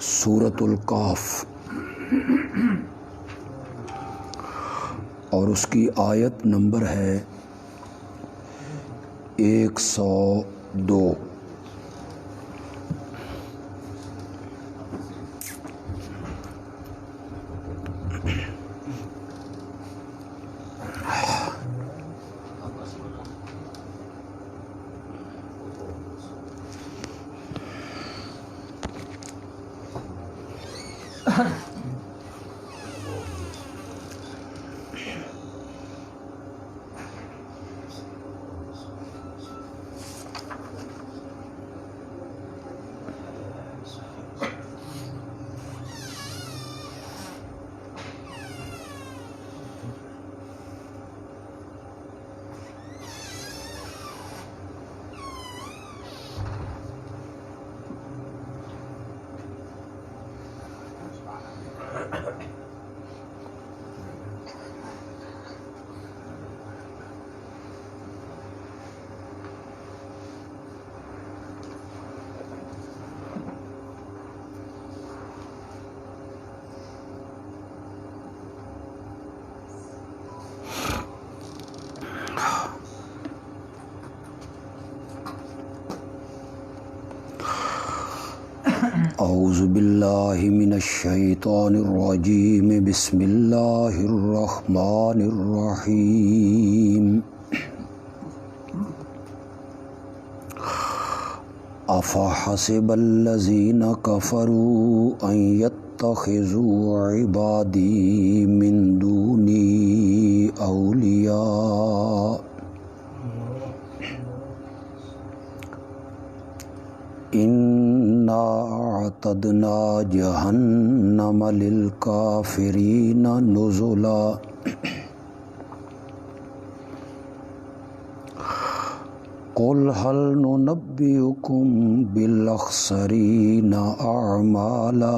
سورۃ الکہف اور اس کی آیت نمبر ہے 102۔ اعوذ باللہ من الشیطان الرجیم، بسم اللہ الرحمن الرحیم۔ افحسب الذین کفروا ان یتخذوا عبادی من دونی اولیاء انا اعتدنا جہنم للکافرین نزلا۔ قل هل ننبئکم بالاخسرین اعمالا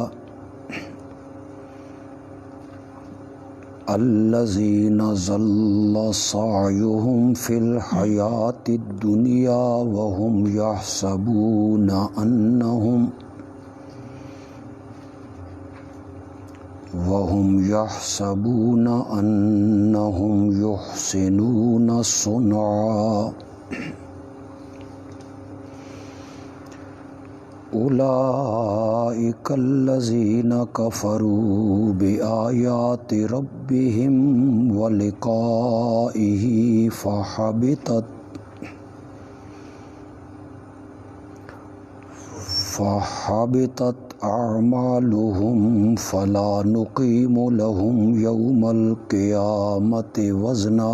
الذین ضل سعیهم فی الحیاۃ الدنیا وهم یحسبون انہم یحسنون صنعا۔ اولئک الذین کفروا بآیات ربہم ولقائہ فحبطت اعمالہم فلا نقیم لہم یوم القیامۃ وزنا۔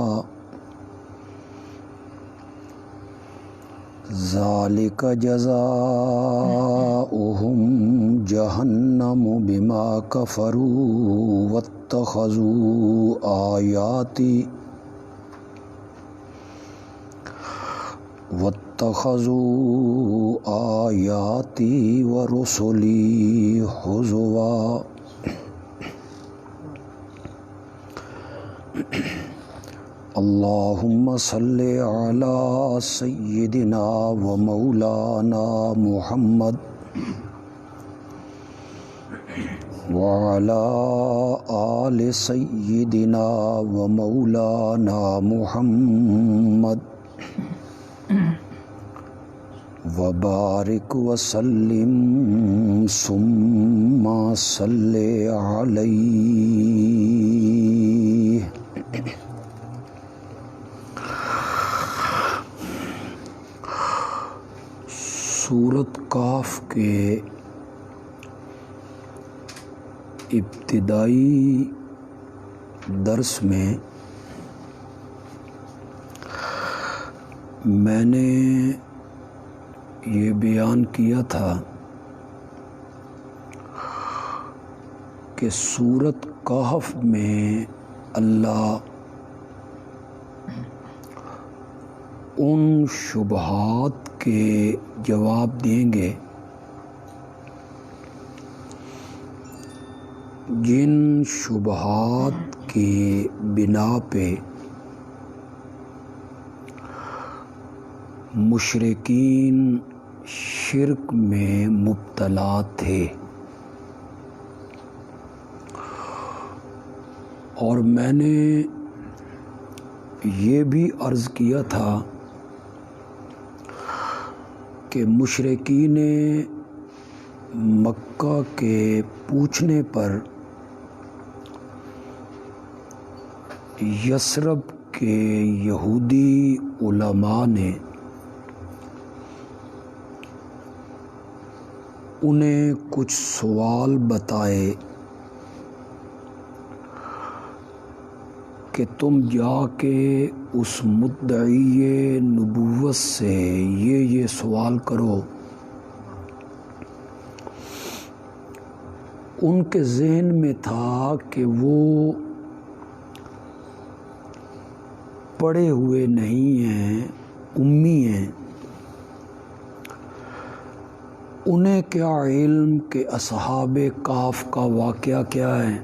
ذالک جزاؤہم جہنم بما کفروا واتخذوا آیاتی ورسلی ہزوا۔ اللہم صل علی سیدنا و مولانا محمد وعلی آل سیدنا و مولانا محمد وبارک وسلم ثم صلی علیہ۔ سورۃ کہف کے ابتدائی درس میں میں نے یہ بیان کیا تھا کہ سورۃ کہف میں اللہ ان شبہات کے جواب دیں گے جن شبہات کی بنا پہ مشرکین شرک میں مبتلا تھے، اور میں نے یہ بھی عرض کیا تھا کہ مشرکین مکہ کے پوچھنے پر یثرب کے یہودی علماء نے انہیں کچھ سوال بتائے کہ تم جا کے اس مدعی نبوت سے یہ سوال کرو۔ ان کے ذہن میں تھا کہ وہ پڑھے ہوئے نہیں ہیں، امی ہیں، انہیں کیا علم کہ اصحاب کہف کا واقعہ کیا ہے،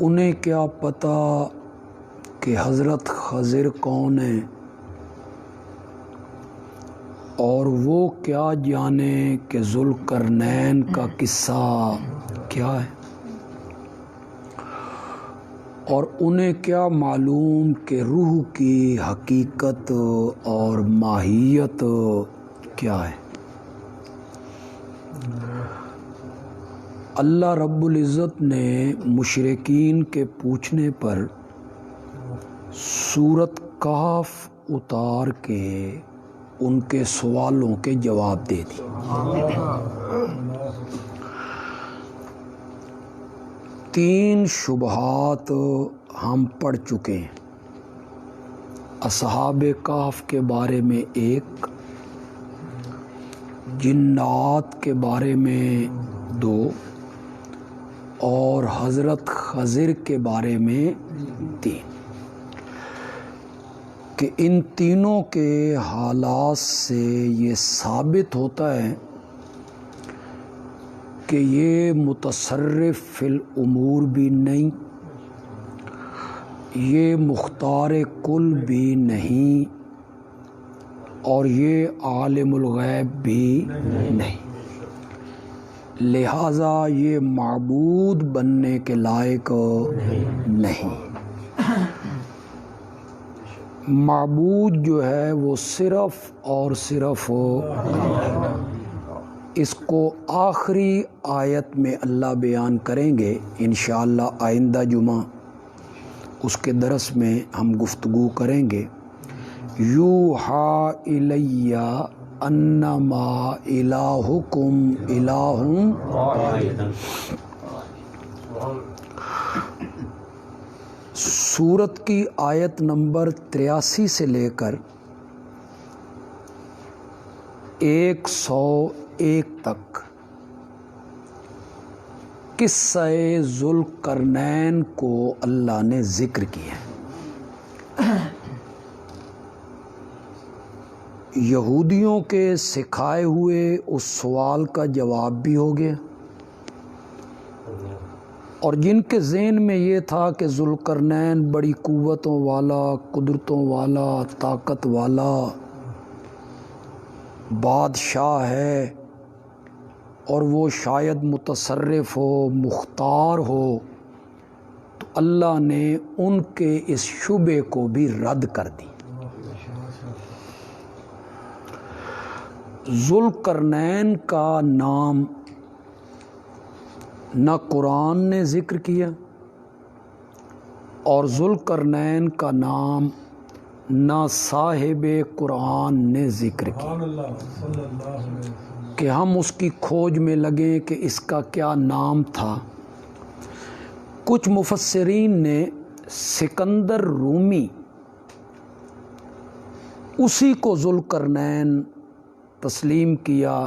انہیں کیا پتہ کہ حضرت خضر کون ہیں، اور وہ کیا جانے کہ ذوالقرنین کا قصہ کیا ہے، اور انہیں کیا معلوم کہ روح کی حقیقت اور ماہیت کیا ہے۔ اللہ رب العزت نے مشرکین کے پوچھنے پر سورۃ کہف اتار کے ان کے سوالوں کے جواب دے دی۔ تین شبہات ہم پڑھ چکے ہیں، اصحاب کہف کے بارے میں ایک، جنات کے بارے میں دو، اور حضرت خضر کے بارے میں تین، کہ ان تینوں کے حالات سے یہ ثابت ہوتا ہے کہ یہ متصرف فی الامور بھی نہیں، یہ مختار کل بھی نہیں، اور یہ عالم الغیب بھی نہیں، لہذا یہ معبود بننے کے لائق نہیں۔ معبود جو ہے وہ صرف اور صرف، اس کو آخری آیت میں اللہ بیان کریں گے انشاءاللہ، آئندہ جمعہ اس کے درس میں ہم گفتگو کریں گے۔ یوحا الی انما الہکم الہ واحد۔ سورت کی آیت نمبر 83 سے لے کر 101 تک قصہ ذوالقرنین کو اللہ نے ذکر کیا ہے۔ یہودیوں کے سکھائے ہوئے اس سوال کا جواب بھی ہو گیا، اور جن کے ذہن میں یہ تھا کہ ذوالقرنین بڑی قوتوں والا، قدرتوں والا، طاقت والا بادشاہ ہے، اور وہ شاید متصرف ہو، مختار ہو، تو اللہ نے ان کے اس شبے کو بھی رد کر دی۔ ذوالقرنین کا نام نہ قرآن نے ذکر کیا، اور ذوالقرنین کا نام نہ صاحب قرآن نے ذکر کیا کہ ہم اس کی کھوج میں لگیں کہ اس کا کیا نام تھا۔ کچھ مفسرین نے سکندر رومی اسی کو ذوالقرنین تسلیم کیا،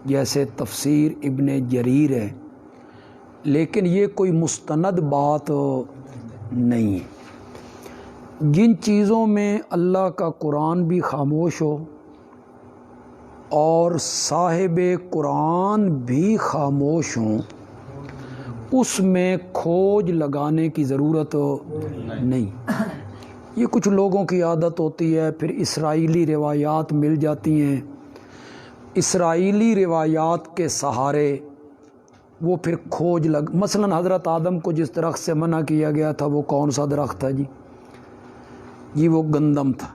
جیسے تفسیر ابن جریر ہے، لیکن یہ کوئی مستند بات نہیں ہے۔ جن چیزوں میں اللہ کا قرآن بھی خاموش ہو، اور صاحب قرآن بھی خاموش ہوں، اس میں کھوج لگانے کی ضرورت نہیں۔ یہ کچھ لوگوں کی عادت ہوتی ہے، پھر اسرائیلی روایات مل جاتی ہیں، اسرائیلی روایات کے سہارے وہ پھر کھوج مثلا حضرت آدم کو جس درخت سے منع کیا گیا تھا وہ کون سا درخت تھا جی وہ گندم تھا۔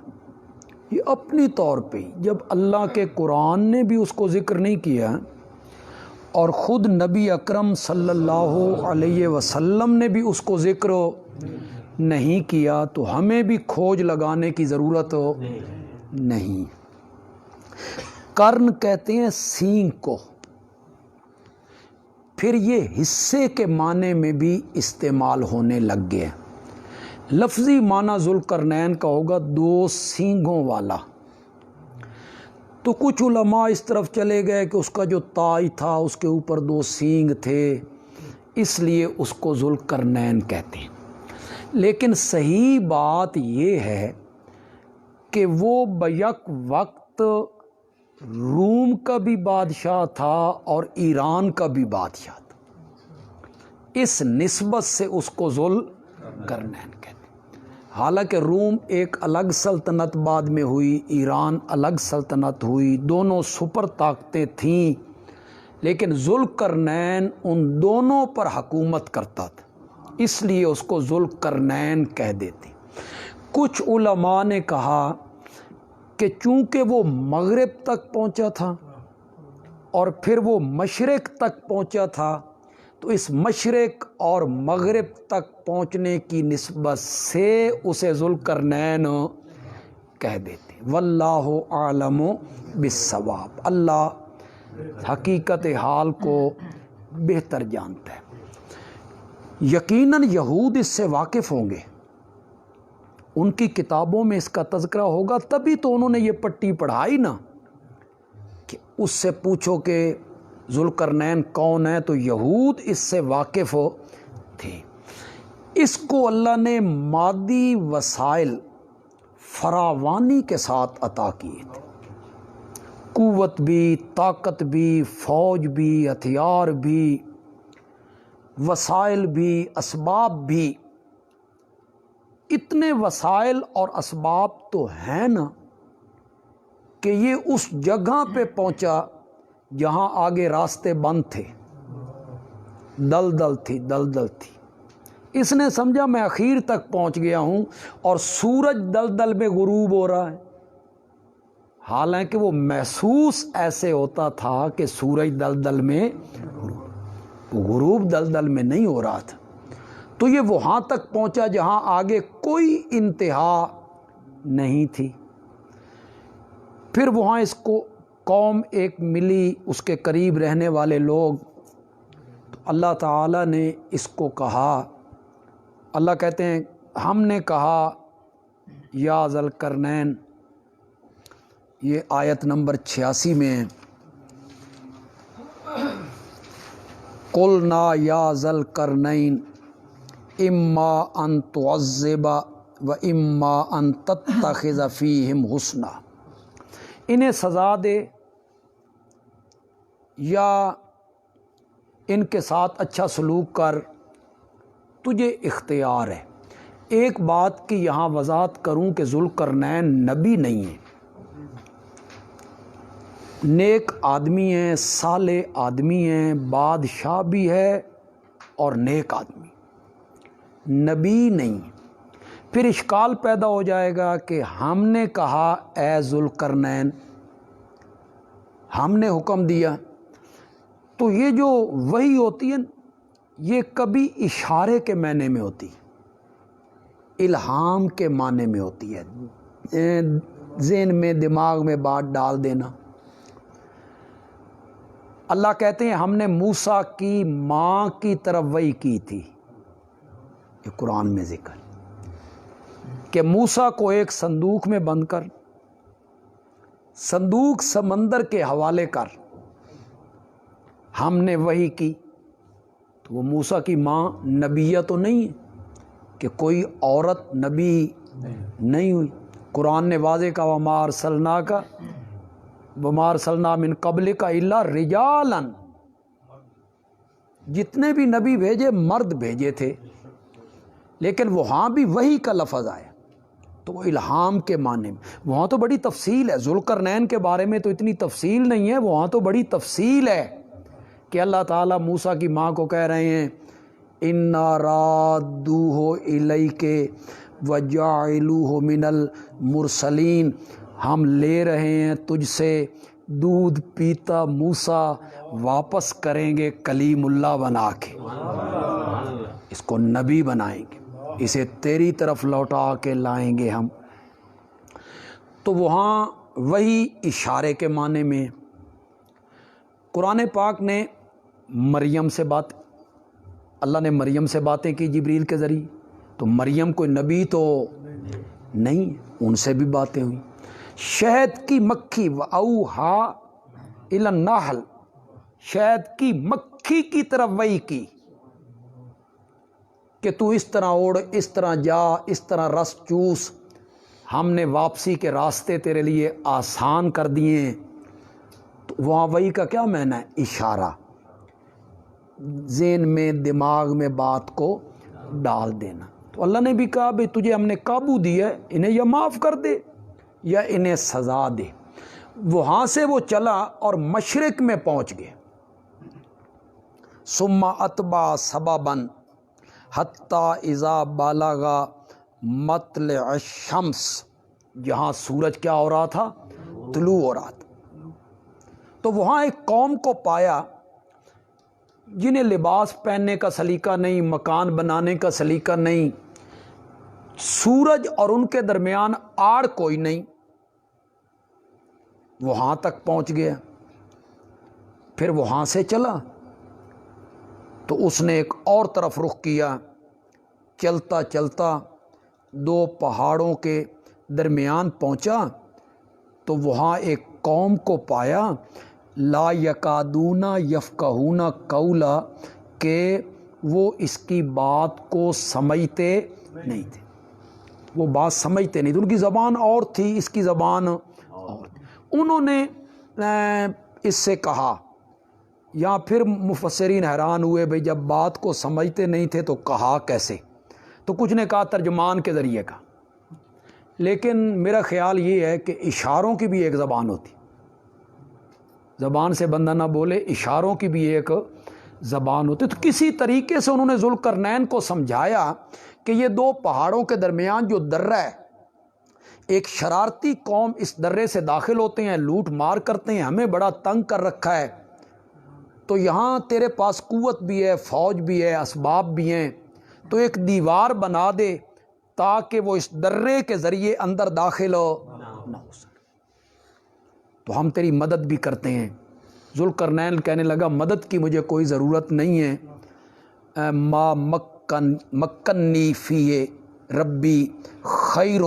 یہ اپنی طور پہ جب اللہ کے قرآن نے بھی اس کو ذکر نہیں کیا اور خود نبی اکرم صلی اللہ علیہ وسلم نے بھی اس کو ذکر نہیں کیا تو ہمیں بھی کھوج لگانے کی ضرورت نہیں۔ کرن کہتے ہیں سینگ کو، پھر یہ حصے کے معنی میں بھی استعمال ہونے لگ گئے۔ لفظی معنی ذوالقرنین کا ہوگا دو سینگوں والا، تو کچھ علماء اس طرف چلے گئے کہ اس کا جو تاج تھا اس کے اوپر دو سینگ تھے، اس لیے اس کو ذوالقرنین کہتے ہیں۔ لیکن صحیح بات یہ ہے کہ وہ بیک وقت روم کا بھی بادشاہ تھا اور ایران کا بھی بادشاہ تھا، اس نسبت سے اس کو ذوالقرنین کہتے ہیں۔ حالانکہ روم ایک الگ سلطنت بعد میں ہوئی، ایران الگ سلطنت ہوئی، دونوں سپر طاقتیں تھیں، لیکن ذوالقرنین ان دونوں پر حکومت کرتا تھا، اس لیے اس کو ذوالقرنین کہہ دیتے۔ کچھ علماء نے کہا کہ چونکہ وہ مغرب تک پہنچا تھا اور پھر وہ مشرق تک پہنچا تھا تو اس مشرق اور مغرب تک پہنچنے کی نسبت سے اسے ذوالقرنین کہہ دیتے۔ واللہ عالم بالصواب، اللہ حقیقت حال کو بہتر جانتا ہے۔ یقیناً یہود اس سے واقف ہوں گے، ان کی کتابوں میں اس کا تذکرہ ہوگا، تبھی تو انہوں نے یہ پٹی پڑھائی نا کہ اس سے پوچھو کہ ذوالقرنین کون ہے، تو یہود اس سے واقف تھے۔ اس کو اللہ نے مادی وسائل فراوانی کے ساتھ عطا کیے تھے، قوت بھی، طاقت بھی، فوج بھی، ہتھیار بھی، وسائل بھی، اسباب بھی۔ اتنے وسائل اور اسباب تو ہیں نا کہ یہ اس جگہ پہ پہنچا جہاں آگے راستے بند تھے، دلدل تھی۔ اس نے سمجھا میں اخیر تک پہنچ گیا ہوں اور سورج دلدل میں غروب ہو رہا ہے، حالانکہ وہ محسوس ایسے ہوتا تھا کہ سورج دلدل میں غروب دلدل میں نہیں ہو رہا تھا۔ تو یہ وہاں تک پہنچا جہاں آگے کوئی انتہا نہیں تھی۔ پھر وہاں اس کو قوم ایک ملی، اس کے قریب رہنے والے لوگ، تو اللہ تعالیٰ نے اس کو کہا، اللہ کہتے ہیں ہم نے کہا یا ذوالقرنین، یہ آیت نمبر 86 میں ہے، قلنا یا ذوالقرنین اما ان تعذب و اما ان تتخذ فیہم حسنا، انہیں سزا دے یا ان کے ساتھ اچھا سلوک کر، تجھے اختیار ہے۔ ایک بات کی یہاں وضاحت کروں کہ ذوالقرنین نبی نہیں ہے، نیک آدمی ہیں، صالح آدمی ہیں، بادشاہ بھی ہے اور نیک آدمی، نبی نہیں۔ پھر اشکال پیدا ہو جائے گا کہ ہم نے کہا اے ذوالقرنین، ہم نے حکم دیا، تو یہ جو وحی ہوتی ہے یہ کبھی اشارے کے معنی میں ہوتی ہے، الہام کے معنی میں ہوتی ہے، ذہن میں دماغ میں بات ڈال دینا۔ اللہ کہتے ہیں ہم نے موسیٰ کی ماں کی طرف وحی کی تھی، یہ قرآن میں ذکر کہ موسیٰ کو ایک صندوق میں بند کر، صندوق سمندر کے حوالے کر، ہم نے وحی کی۔ تو وہ موسیٰ کی ماں نبیہ تو نہیں ہے کہ کوئی عورت نبی نہیں ہوئی، قرآن نے واضح کہا وما ارسلناک وما ارسلنا من قبلک الا رجالا، جتنے بھی نبی بھیجے مرد بھیجے تھے، لیکن وہاں بھی وحی کا لفظ آیا تو وہ الہام کے معنی میں، وہاں تو بڑی تفصیل ہے۔ ذوالقرنین کے بارے میں تو اتنی تفصیل نہیں ہے، وہاں تو بڑی تفصیل ہے کہ اللہ تعالیٰ موسیٰ کی ماں کو کہہ رہے ہیں اِنَّا رَادُّوهُ إِلَيْكَ وَجَاعِلُوهُ مِنَ الْمُرْسَلِينَ، ہم لے رہے ہیں تجھ سے دودھ پیتا موسیٰ، واپس کریں گے کلیم اللہ بنا کے، اس کو نبی بنائیں گے، اسے تیری طرف لوٹا کے لائیں گے ہم۔ تو وہاں وہی اشارے کے معنی میں۔ قرآن پاک نے مریم سے بات، اللہ نے مریم سے باتیں کی جبریل کے ذریعے، تو مریم کوئی نبی تو نہیں، ان سے بھی باتیں ہوئیں۔ شہد کی مکھی وَأَوْحَا إِلَى النَّحْلِ، شہد کی مکھی کی طرف وحی کی کہ تو اس طرح اڑ، اس طرح جا، اس طرح رس چوس، ہم نے واپسی کے راستے تیرے لیے آسان کر دیے ہیں۔ تو وہاں وحی کا کیا معنی ہے؟ اشارہ، ذہن میں دماغ میں بات کو ڈال دینا۔ تو اللہ نے بھی کہا بھئی تجھے ہم نے قابو دیا ہے، انہیں یا معاف کر دے یا انہیں سزا دے۔ وہاں سے وہ چلا اور مشرق میں پہنچ گئے۔ ثم اتبع سببا حتی اذا بلغ مطلع الشمس، جہاں سورج کیا ہو رہا تھا؟ طلوع ہو رہا تھا۔ تو وہاں ایک قوم کو پایا جنہیں لباس پہننے کا سلیقہ نہیں، مکان بنانے کا سلیقہ نہیں، سورج اور ان کے درمیان آڑ کوئی نہیں، وہاں تک پہنچ گیا۔ پھر وہاں سے چلا تو اس نے ایک اور طرف رخ کیا، چلتا چلتا دو پہاڑوں کے درمیان پہنچا تو وہاں ایک قوم کو پایا لا یکادون یفقہون قولا، کہ وہ اس کی بات کو سمجھتے نہیں تھے، وہ بات سمجھتے نہیں تھے، ان کی زبان اور تھی، اس کی زبان اور تھی۔ انہوں نے اس سے کہا، یا پھر مفسرین حیران ہوئے بھئی جب بات کو سمجھتے نہیں تھے تو کہا کیسے؟ تو کچھ نے کہا ترجمان کے ذریعے کا، لیکن میرا خیال یہ ہے کہ اشاروں کی بھی ایک زبان ہوتی، زبان سے بندہ نہ بولے، اشاروں کی بھی ایک زبان ہوتی۔ تو کسی طریقے سے انہوں نے ذوالقرنین کو سمجھایا کہ یہ دو پہاڑوں کے درمیان جو درہ ہے، ایک شرارتی قوم اس درے سے داخل ہوتے ہیں، لوٹ مار کرتے ہیں، ہمیں بڑا تنگ کر رکھا ہے، تو یہاں تیرے پاس قوت بھی ہے، فوج بھی ہے، اسباب بھی ہیں، تو ایک دیوار بنا دے تاکہ وہ اس درے کے ذریعے اندر داخل نہ ہو سکے، تو ہم تیری مدد بھی کرتے ہیں۔ ذوالقرنین کہنے لگا مدد کی مجھے کوئی ضرورت نہیں ہے، ما مکنی فی ربی خیر،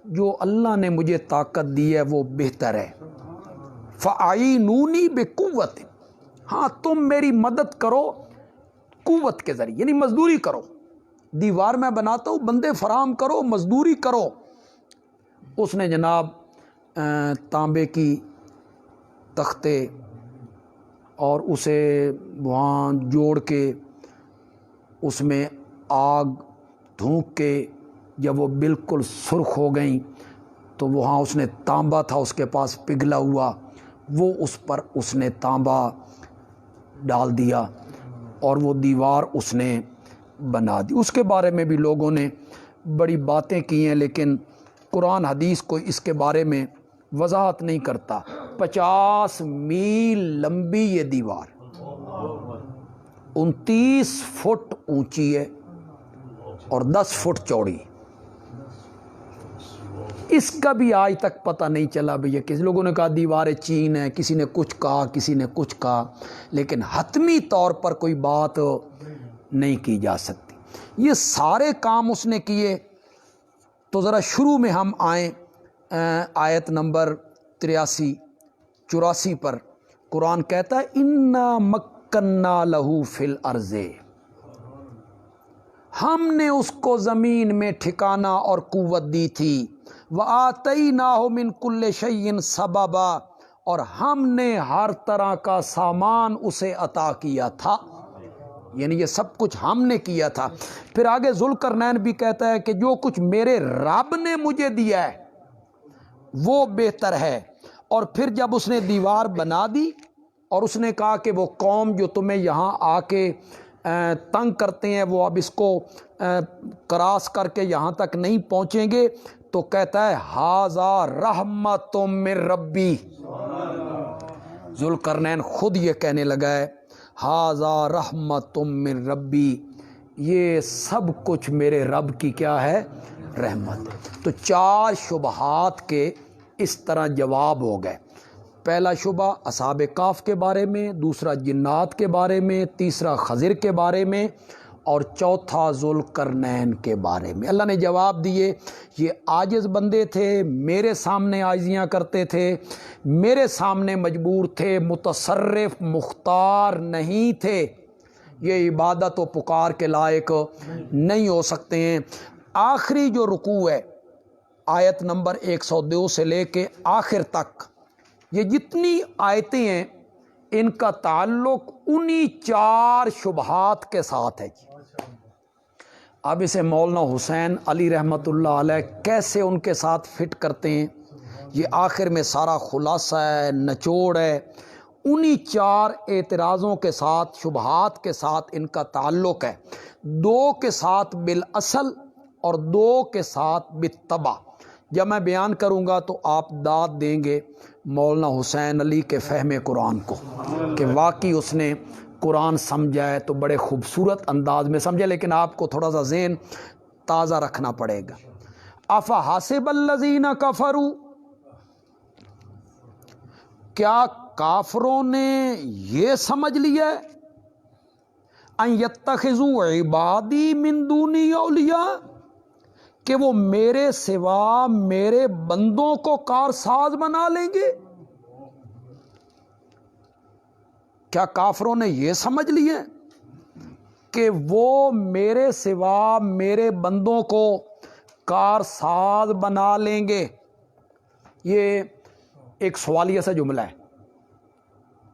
جو اللہ نے مجھے طاقت دی ہے وہ بہتر ہے، فاعینونی بقوت، ہاں تم میری مدد کرو قوت کے ذریعے، یعنی مزدوری کرو، دیوار میں بناتا ہوں، بندے فراہم کرو، مزدوری کرو۔ اس نے جناب تانبے کی تختے اور اسے وہاں جوڑ کے اس میں آگ دھونک کے جب وہ بالکل سرخ ہو گئیں تو وہاں اس نے تانبا تھا اس کے پاس پگھلا ہوا، وہ اس پر اس نے تانبا ڈال دیا اور وہ دیوار اس نے بنا دی۔ اس کے بارے میں بھی لوگوں نے بڑی باتیں کی ہیں، لیکن قرآن حدیث کو اس کے بارے میں وضاحت نہیں کرتا۔ 50 میل لمبی یہ دیوار، 29 فٹ اونچی ہے اور 10 فٹ چوڑی، اس کا بھی آج تک پتہ نہیں چلا بھئی، کسی لوگوں نے کہا دیوار چین ہے، کسی نے کچھ کہا، کسی نے کچھ کہا، لیکن حتمی طور پر کوئی بات نہیں کی جا سکتی۔ یہ سارے کام اس نے کیے۔ تو ذرا شروع میں ہم آئیں آیت نمبر 84 پر، قرآن کہتا ہے اِنَّا مَكَّنَّا لَهُ فِي الْأَرْضِ، ہم نے اس کو زمین میں ٹھکانہ اور قوت دی تھی، وَآتَيْنَاهُ مِن كُلِّ شَيْءٍ سَبَبًا، اور ہم نے ہر طرح کا سامان اسے عطا کیا تھا، یعنی یہ سب کچھ ہم نے کیا تھا۔ پھر آگے ذوالقرنین بھی کہتا ہے کہ جو کچھ میرے رب نے مجھے دیا ہے وہ بہتر ہے۔ اور پھر جب اس نے دیوار بنا دی اور اس نے کہا کہ وہ قوم جو تمہیں یہاں آ کے تنگ کرتے ہیں وہ اب اس کو کراس کر کے یہاں تک نہیں پہنچیں گے، تو کہتا ہے ھذا رحمت من ربی۔ ذوالقرنین خود یہ کہنے لگا ہے ھذا رحمت من ربی، یہ سب کچھ میرے رب کی کیا ہے؟ رحمت۔ تو 4 شبہات کے اس طرح جواب ہو گئے۔ پہلا شبہ اصحاب کہف کے بارے میں، دوسرا جنات کے بارے میں، تیسرا خضر کے بارے میں، اور چوتھا ذوالقرنین کے بارے میں۔ اللہ نے جواب دیے، یہ عاجز بندے تھے، میرے سامنے عاجزیاں کرتے تھے، میرے سامنے مجبور تھے، متصرف مختار نہیں تھے، یہ عبادت و پکار کے لائق نہیں ہو سکتے ہیں۔ آخری جو رکوع ہے آیت نمبر 102 سے لے کے آخر تک، یہ جتنی آیتیں ہیں ان کا تعلق انہی 4 شبہات کے ساتھ ہے جی۔ اب اسے مولانا حسین علی رحمۃ اللہ علیہ کیسے ان کے ساتھ فٹ کرتے ہیں، یہ آخر میں سارا خلاصہ ہے، نچوڑ ہے، انہی 4 اعتراضوں کے ساتھ، شبہات کے ساتھ ان کا تعلق ہے، 2 کے ساتھ بالاصل اور 2 کے ساتھ بالطبع۔ جب میں بیان کروں گا تو آپ داد دیں گے مولانا حسین علی کے فہم قرآن کو کہ واقعی اس نے قرآن سمجھا ہے تو بڑے خوبصورت انداز میں سمجھا، لیکن آپ کو تھوڑا سا ذہن تازہ رکھنا پڑے گا۔ افحسب الذین کفروا، کیا کافروں نے یہ سمجھ لیا ان یتخذوا عبادی من دونی اولیاء، کہ وہ میرے سوا میرے بندوں کو کارساز بنا لیں گے؟ کیا کافروں نے یہ سمجھ لیا کہ وہ میرے سوا میرے بندوں کو کارساز بنا لیں گے؟ یہ ایک سوالیہ سا جملہ ہے،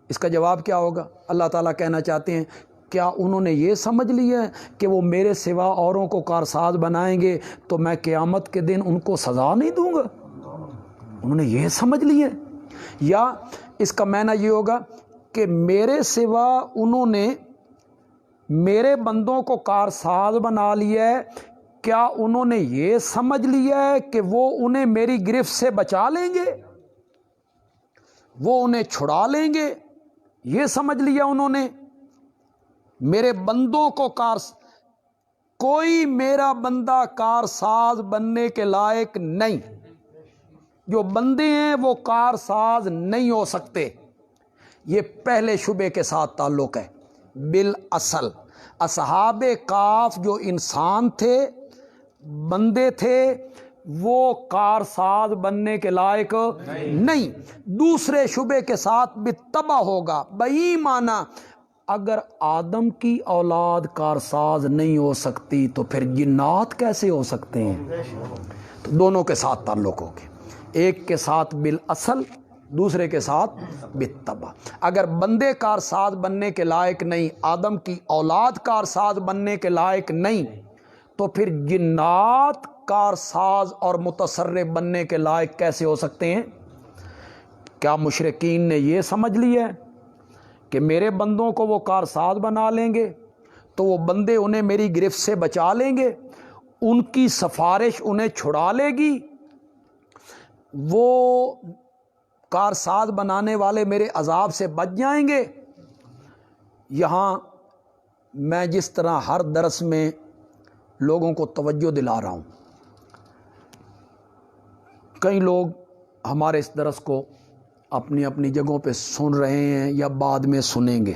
اس کا جواب کیا ہوگا؟ اللہ تعالیٰ کہنا چاہتے ہیں کیا انہوں نے یہ سمجھ لیا ہے کہ وہ میرے سوا اوروں کو کارساز بنائیں گے تو میں قیامت کے دن ان کو سزا نہیں دوں گا؟ انہوں نے یہ سمجھ لیا ہے؟ یا اس کا معنی یہ ہوگا کہ میرے سوا انہوں نے میرے بندوں کو کارساز بنا لیا ہے، کیا انہوں نے یہ سمجھ لیا ہے کہ وہ انہیں میری گرفت سے بچا لیں گے، وہ انہیں چھڑا لیں گے؟ یہ سمجھ لیا انہوں نے میرے بندوں کو کوئی میرا بندہ کارساز بننے کے لائق نہیں، جو بندے ہیں وہ کارساز نہیں ہو سکتے۔ یہ پہلے شبے کے ساتھ تعلق ہے۔ بالاصل اصحاب کہف جو انسان تھے، بندے تھے، وہ کارساز بننے کے لائق نہیں۔ دوسرے شبے کے ساتھ بالطبع ہوگا، بئی معنی اگر آدم کی اولاد کارساز نہیں ہو سکتی تو پھر جنات کیسے ہو سکتے ہیں؟ تو دونوں کے ساتھ تعلق ہوگا، ایک کے ساتھ بالاصل، دوسرے کے ساتھ بالطبع۔ اگر بندے کارساز بننے کے لائق نہیں، آدم کی اولاد کارساز بننے کے لائق نہیں، تو پھر جنات کارساز اور متصرف بننے کے لائق کیسے ہو سکتے ہیں؟ کیا مشرکین نے یہ سمجھ لیا ہے کہ میرے بندوں کو وہ کارساز بنا لیں گے تو وہ بندے انہیں میری گرفت سے بچا لیں گے، ان کی سفارش انہیں چھڑا لے گی، وہ کارساز بنانے والے میرے عذاب سے بچ جائیں گے؟ یہاں میں جس طرح ہر درس میں لوگوں کو توجہ دلا رہا ہوں، کئی لوگ ہمارے اس درس کو اپنی اپنی جگہوں پہ سن رہے ہیں یا بعد میں سنیں گے،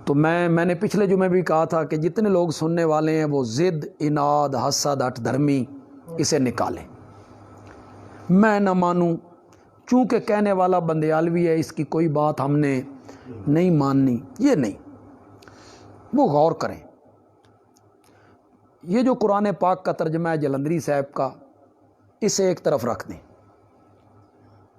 تو میں نے پچھلے جمعے بھی کہا تھا کہ جتنے لوگ سننے والے ہیں وہ ضد، اناد، حسد، ہٹ دھرمی اسے نکالیں۔ میں نہ مانوں، چونکہ کہنے والا بندیالوی ہے، اس کی کوئی بات ہم نے نہیں ماننی، یہ نہیں، وہ غور کریں۔ یہ جو قرآن پاک کا ترجمہ ہے جلندری صاحب کا، اسے ایک طرف رکھ دیں،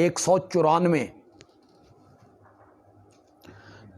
194।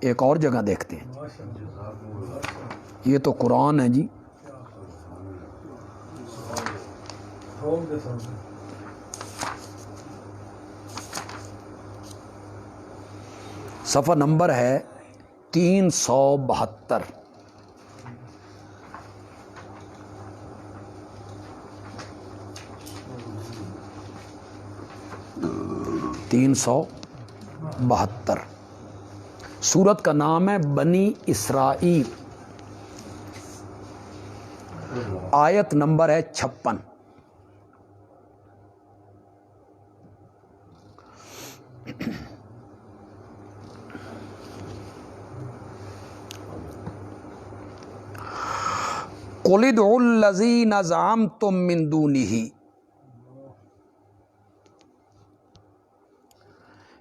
ایک اور جگہ دیکھتے ہیں. یہ تو قرآن ہے جی. صفحہ نمبر ہے 372. سورت کا نام ہے بنی اسرائیل. آیت نمبر ہے 56. قُلِ ادْعُوا الَّذِينَ زَعَمْتُم مِّن دُونِهِ.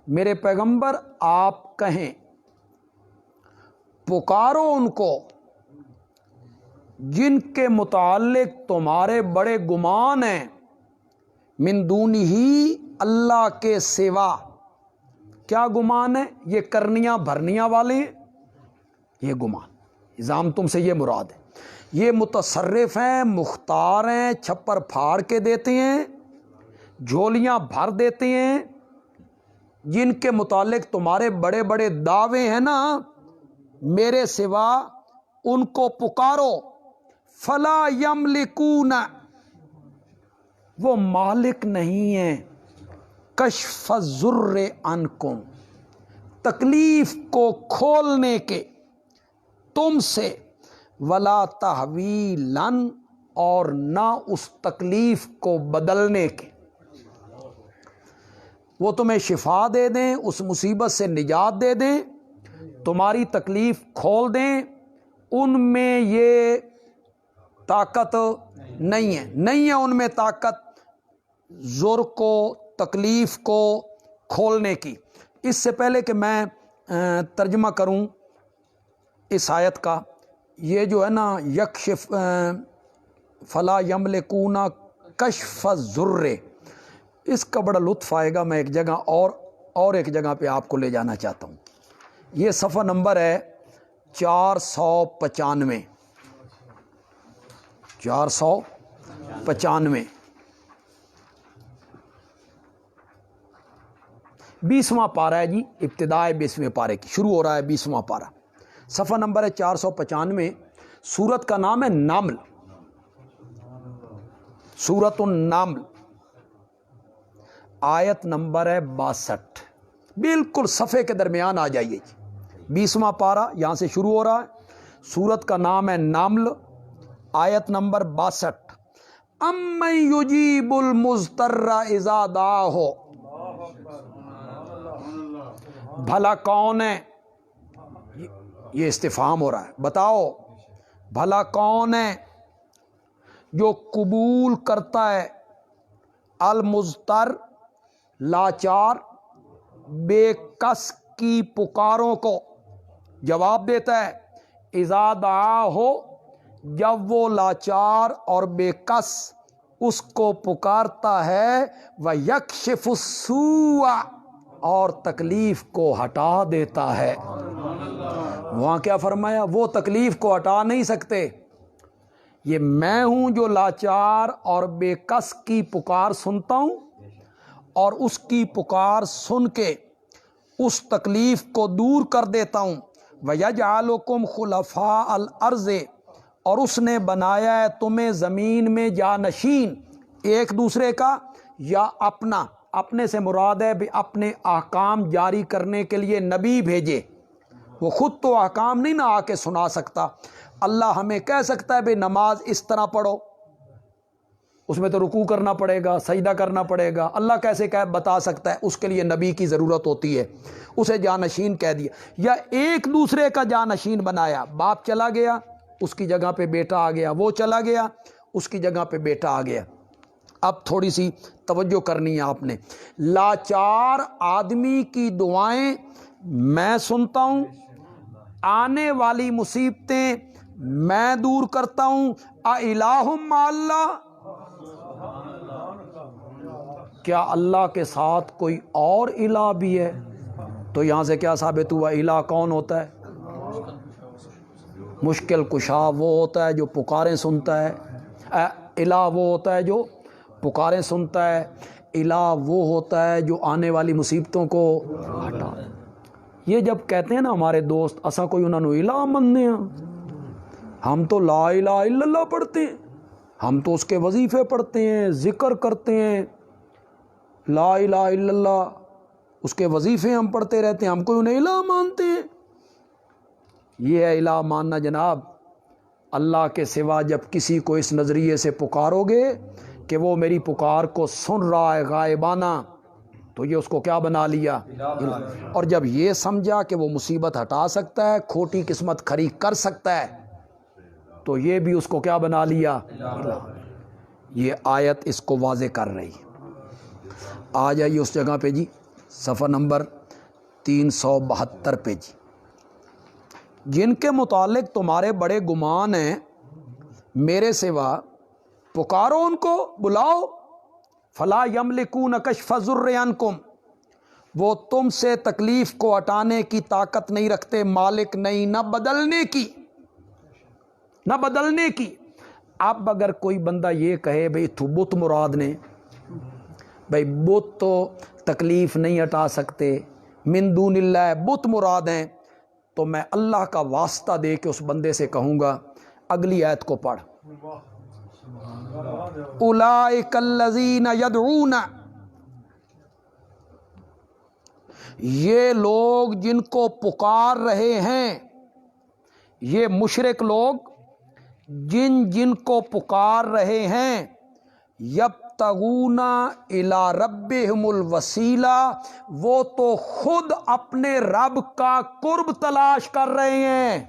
میرے پیغمبر آپ کہیں پکارو ان کو جن کے متعلق تمہارے بڑے گمان ہیں، من دونہ اللہ کے سوا. کیا گمان ہے؟ یہ کرنیاں بھرنیاں والے ہیں، یہ گمان. نظام تم سے یہ مراد ہے. یہ متصرف ہیں، مختار ہیں، چھپر پھاڑ کے دیتے ہیں، جھولیاں بھر دیتے ہیں. جن کے متعلق تمہارے بڑے بڑے دعوے ہیں نا، میرے سوا ان کو پکارو. فلا یملکون، وہ مالک نہیں ہیں، کشف الضر عنکم، تکلیف کو کھولنے کے تم سے، ولا تحویلا، اور نہ اس تکلیف کو بدلنے کے. وہ تمہیں شفا دے دیں، اس مصیبت سے نجات دے دیں، تمہاری تکلیف کھول دیں، ان میں یہ طاقت نہیں ہے. نہیں ہے ان میں طاقت زور کو، تکلیف کو کھولنے کی. اس سے پہلے کہ میں ترجمہ کروں اس آیت کا، یہ جو ہے نا یکشف فلا یملکون کشف الضر، اس کا بڑا لطف آئے گا. میں ایک جگہ اور ایک جگہ پہ آپ کو لے جانا چاہتا ہوں. یہ صفحہ نمبر ہے 495. 495 20واں پارہ ہے جی. ابتدائے 20ویں پارے کی شروع ہو رہا ہے 20واں پارہ. صفحہ نمبر ہے 495. سورت کا نام ہے نمل. سورت النمل. آیت نمبر ہے 62. بالکل صفحے کے درمیان آ جائیے جی. 20واں پارہ یہاں سے شروع ہو رہا ہے. سورت کا نام ہے نمل. آیت نمبر 62. امن یجیب المضطر اذا دعاہ، بھلا کون ہے، یہ استفہام ہو رہا ہے، بتاؤ بھلا کون ہے جو قبول کرتا ہے المضطر، لاچار، بے کس کی پکاروں کو، جواب دیتا ہے. اذا دعاہ، جب وہ لاچار اور بے کس اس کو پکارتا ہے. وَيَكْشِفُ السُّوءَ، اور تکلیف کو ہٹا دیتا ہے. وہاں کیا فرمایا؟ وہ تکلیف کو ہٹا نہیں سکتے. یہ میں ہوں جو لاچار اور بے کس کی پکار سنتا ہوں اور اس کی پکار سن کے اس تکلیف کو دور کر دیتا ہوں. وَيَجْعَلُكُمْ خُلَفَاءَ الْأَرْضِ، اور اس نے بنایا ہے تمہیں زمین میں جانشین، ایک دوسرے کا یا اپنا. اپنے سے مراد ہے بھی اپنے احکام جاری کرنے کے لیے نبی بھیجے. وہ خود تو احکام نہیں نہ آ کے سنا سکتا. اللہ ہمیں کہہ سکتا ہے بھی نماز اس طرح پڑھو، اس میں تو رکوع کرنا پڑے گا، سجدہ کرنا پڑے گا. اللہ کیسے بتا سکتا ہے؟ اس کے لیے نبی کی ضرورت ہوتی ہے. اسے جانشین کہہ دیا. یا ایک دوسرے کا جانشین بنایا. باپ چلا گیا، اس کی جگہ پہ بیٹا آ گیا. وہ چلا گیا، اس کی جگہ پہ بیٹا آ گیا. اب تھوڑی سی توجہ کرنی ہے آپ نے. لاچار آدمی کی دعائیں میں سنتا ہوں، آنے والی مصیبتیں میں دور کرتا ہوں. اِلٰہٌ مع اللہ، کیا اللہ کے ساتھ کوئی اور الہ بھی ہے؟ تو یہاں سے کیا ثابت ہوا؟ الہ کون ہوتا ہے؟ مشکل کشا وہ ہوتا ہے جو پکاریں سنتا ہے، الہ وہ ہوتا ہے جو پکاریں سنتا ہے، الہ وہ ہوتا ہے جو آنے والی مصیبتوں کو ہٹا۔ یہ جب کہتے ہیں نا ہمارے دوست اسا کوئی انہوں نے الہ مننے ہیں، ہم تو لا الہ الا اللہ پڑھتے ہیں، ہم تو اس کے وظیفے پڑھتے ہیں، ذکر کرتے ہیں، لا الہ الا اللہ اس کے وظیفے ہم پڑھتے رہتے ہیں، ہم کوئی انہیں الہ مانتے ہیں۔ یہ ہے الہ ماننا جناب۔ اللہ کے سوا جب کسی کو اس نظریے سے پکارو گے کہ وہ میری پکار کو سن رہا ہے غائبانہ، تو یہ اس کو کیا بنا لیا؟ اور جب یہ سمجھا کہ وہ مصیبت ہٹا سکتا ہے، کھوٹی قسمت کھری کر سکتا ہے، تو یہ بھی اس کو کیا بنا لیا؟ یہ آیت اس کو واضح کر رہی ہے۔ آ جائیے اس جگہ پہ جی، صفحہ نمبر 372 پہ جی۔ جن کے متعلق تمہارے بڑے گمان ہیں میرے سوا، پکارو ان کو، بلاؤ۔ فلا یملکون کشف الضر عنکم، وہ تم سے تکلیف کو ہٹانے کی طاقت نہیں رکھتے، مالک نہیں، نہ بدلنے کی، نہ بدلنے کی۔ اب اگر کوئی بندہ یہ کہے بھئی تو بت مراد نے، بھئی بت تو تکلیف نہیں ہٹا سکتے، من دون اللہ بت مراد ہیں، تو میں اللہ کا واسطہ دے کے اس بندے سے کہوں گا اگلی آیت کو پڑھ، اولئک الذین یدعون، یہ لوگ جن کو پکار رہے ہیں، یہ مشرک لوگ جن کو پکار رہے ہیں، یبتغون الی ربہم الوسیلہ، وہ تو خود اپنے رب کا قرب تلاش کر رہے ہیں۔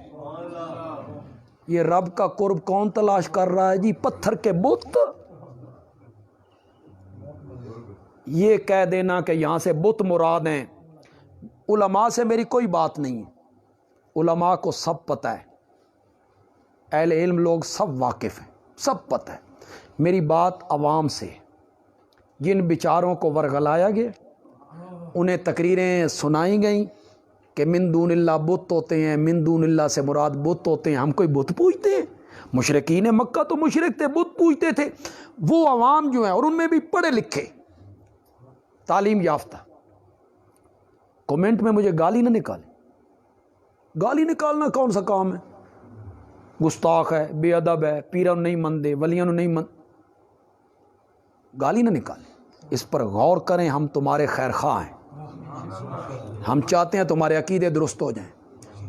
یہ رب کا قرب کون تلاش کر رہا ہے جی؟ پتھر کے بت۔ یہ کہہ دینا کہ یہاں سے بت مراد ہیں، علماء سے میری کوئی بات نہیں ہے، علماء کو سب پتہ ہے، اہل علم لوگ سب واقف ہیں، سب پتہ ہے۔ میری بات عوام سے، جن بیچاروں کو ورغلایا گیا، انہیں تقریریں سنائی گئیں کہ من دون اللہ بت ہوتے ہیں، من دون اللہ سے مراد بت ہوتے ہیں، ہم کوئی بت پوجتے ہیں؟ مشرکین مکہ تو مشرک تھے، بت پوجتے تھے۔ وہ عوام جو ہیں، اور ان میں بھی پڑھے لکھے تعلیم یافتہ، کومنٹ میں مجھے گالی نہ نکالیں، گالی نکالنا کون سا کام ہے؟ گستاخ ہے، بے ادب ہے، پیروں نہیں مندے، ولیوں نہیں من، گالی نہ نکالیں، اس پر غور کریں۔ ہم تمہارے خیر خواہ ہیں، ہم چاہتے ہیں تمہارے عقیدے درست ہو جائیں۔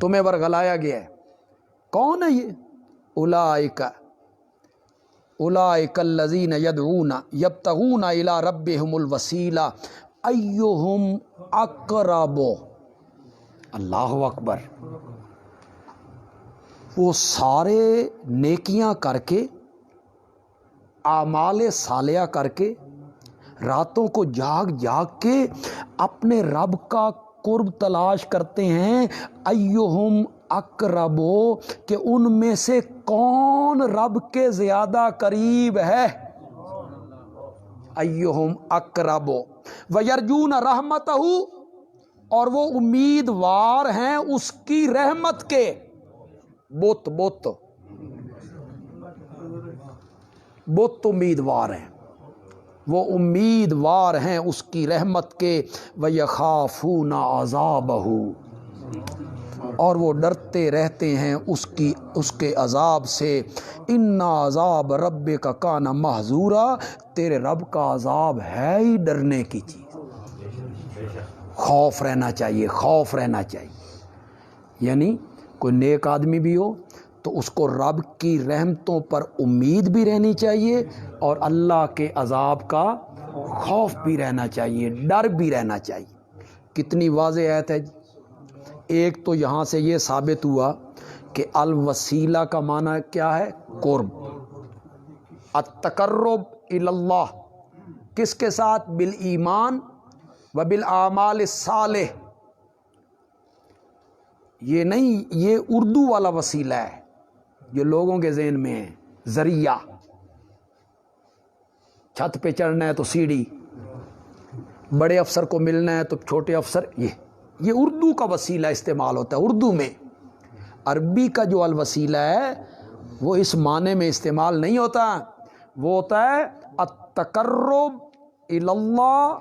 تمہیں ورغلایا گیا ہے، کون ہے یہ؟ اولئک الذین یدعون یبتغون الی ربہم الوسیلہ ایہم اقرب، اللہ اکبر۔ وہ سارے نیکیاں کر کے، اعمال صالحہ کر کے، راتوں کو جاگ جاگ کے اپنے رب کا قرب تلاش کرتے ہیں۔ ایہم اقرب، کہ ان میں سے کون رب کے زیادہ قریب ہے؟ ایہم اقرب ویرجون رحمتہ، اور وہ امیدوار ہیں اس کی رحمت کے۔ بت امیدوار ہیں، وہ امیدوار ہیں اس کی رحمت کے۔ وَيَخَافُونَ عَذَابَهُ، اور وہ ڈرتے رہتے ہیں اس کے عذاب سے۔ اِنَّ عَذَابَ رَبِّكَ كَانَ مَحْذُورًا، تیرے رب کا عذاب ہے ہی ڈرنے کی چیز، خوف رہنا چاہیے، خوف رہنا چاہیے۔ یعنی کوئی نیک آدمی بھی ہو تو اس کو رب کی رحمتوں پر امید بھی رہنی چاہیے، اور اللہ کے عذاب کا خوف بھی رہنا چاہیے، ڈر بھی رہنا چاہیے۔ کتنی واضح آیت ہے۔ ایک تو یہاں سے یہ ثابت ہوا کہ الوسیلہ کا معنی کیا ہے؟ قرب، التقرب الی اللہ، کس کے ساتھ؟ بالایمان و بالاعمال الصالح۔ یہ نہیں، یہ اردو والا وسیلہ ہے جو لوگوں کے ذہن میں ہے، ذریعہ۔ چھت پہ چڑھنا ہے تو سیڑھی، بڑے افسر کو ملنا ہے تو چھوٹے افسر، یہ یہ اردو کا وسیلہ استعمال ہوتا ہے اردو میں. عربی کا جو الوسیلہ ہے وہ اس معنی میں استعمال نہیں ہوتا. وہ ہوتا ہے التقرب الی اللہ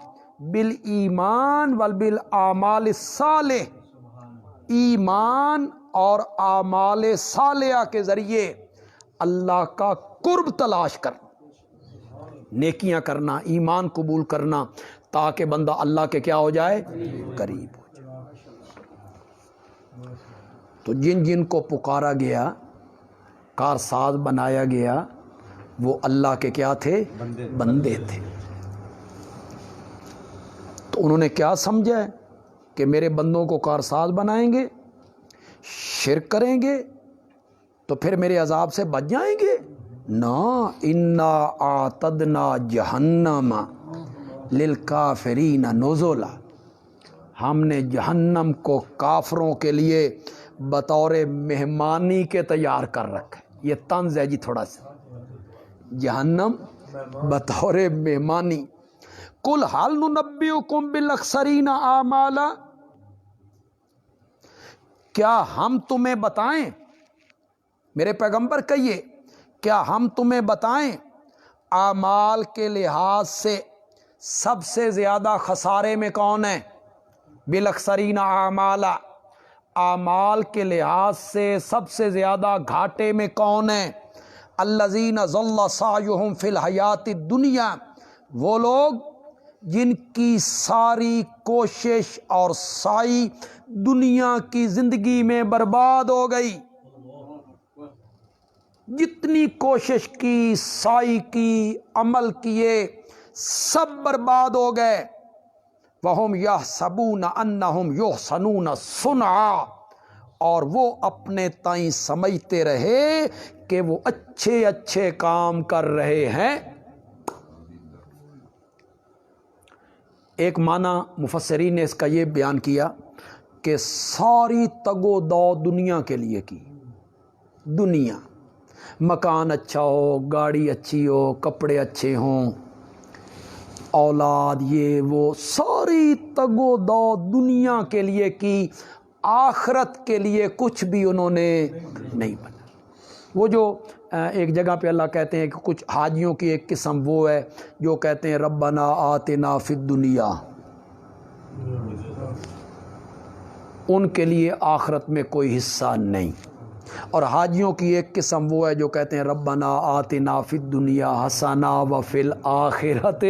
بالایمان وبالاعمال الصالح. ایمان اور اعمال صالحہ کے ذریعے اللہ کا قرب تلاش کرنا، نیکیاں کرنا، ایمان قبول کرنا، تاکہ بندہ اللہ کے کیا ہو جائے؟ قریب ہو جائے. تو جن جن کو پکارا گیا، کارساز بنایا گیا، وہ اللہ کے کیا تھے؟ بندے تھے. تو انہوں نے کیا سمجھا کہ میرے بندوں کو کارساز بنائیں گے، شرک کریں گے تو پھر میرے عذاب سے بچ جائیں گے؟ نا، انا اعتدنا جہنم للکافرین نزلا. ہم نے جہنم کو کافروں کے لیے بطور مہمانی کے تیار کر رکھا ہے. یہ طنز ہے جی تھوڑا سا، جہنم بطور مہمانی. قل هل ننبئکم بالاخسرین اعمالا، کیا ہم تمہیں بتائیں، میرے پیغمبر کہیے کیا ہم تمہیں بتائیں اعمال کے لحاظ سے سب سے زیادہ خسارے میں کون ہے؟ بالاخسرین اعمالا، اعمال کے لحاظ سے سب سے زیادہ گھاٹے میں کون ہے؟ الذین ضل سعیہم فی الحیات الدنیا، وہ لوگ جن کی ساری کوشش اور سعی دنیا کی زندگی میں برباد ہو گئی. جتنی کوشش کی، سعی کی، عمل کیے، سب برباد ہو گئے. وَهُمْ يَحْسَبُونَ أَنَّهُمْ يُحْسَنُونَ صُنْعًا، اور وہ اپنے تئیں سمجھتے رہے کہ وہ اچھے اچھے کام کر رہے ہیں. ایک معنی مفسرین نے اس کا یہ بیان کیا کہ ساری تگ و دو دنیا کے لیے کی. دنیا، مکان اچھا ہو، گاڑی اچھی ہو، کپڑے اچھے ہوں، اولاد، یہ وہ، ساری تگ و دو دنیا کے لیے کی، آخرت کے لیے کچھ بھی انہوں نے نہیں بنا. وہ جو ایک جگہ پہ اللہ کہتے ہیں کہ کچھ حاجیوں کی ایک قسم وہ ہے جو کہتے ہیں ربنا آتنا فی الدنیا، ان کے لیے آخرت میں کوئی حصہ نہیں. اور حاجیوں کی ایک قسم وہ ہے جو کہتے ہیں ربنا آتنا فی الدنیا حسنہ وفی الآخرۃ.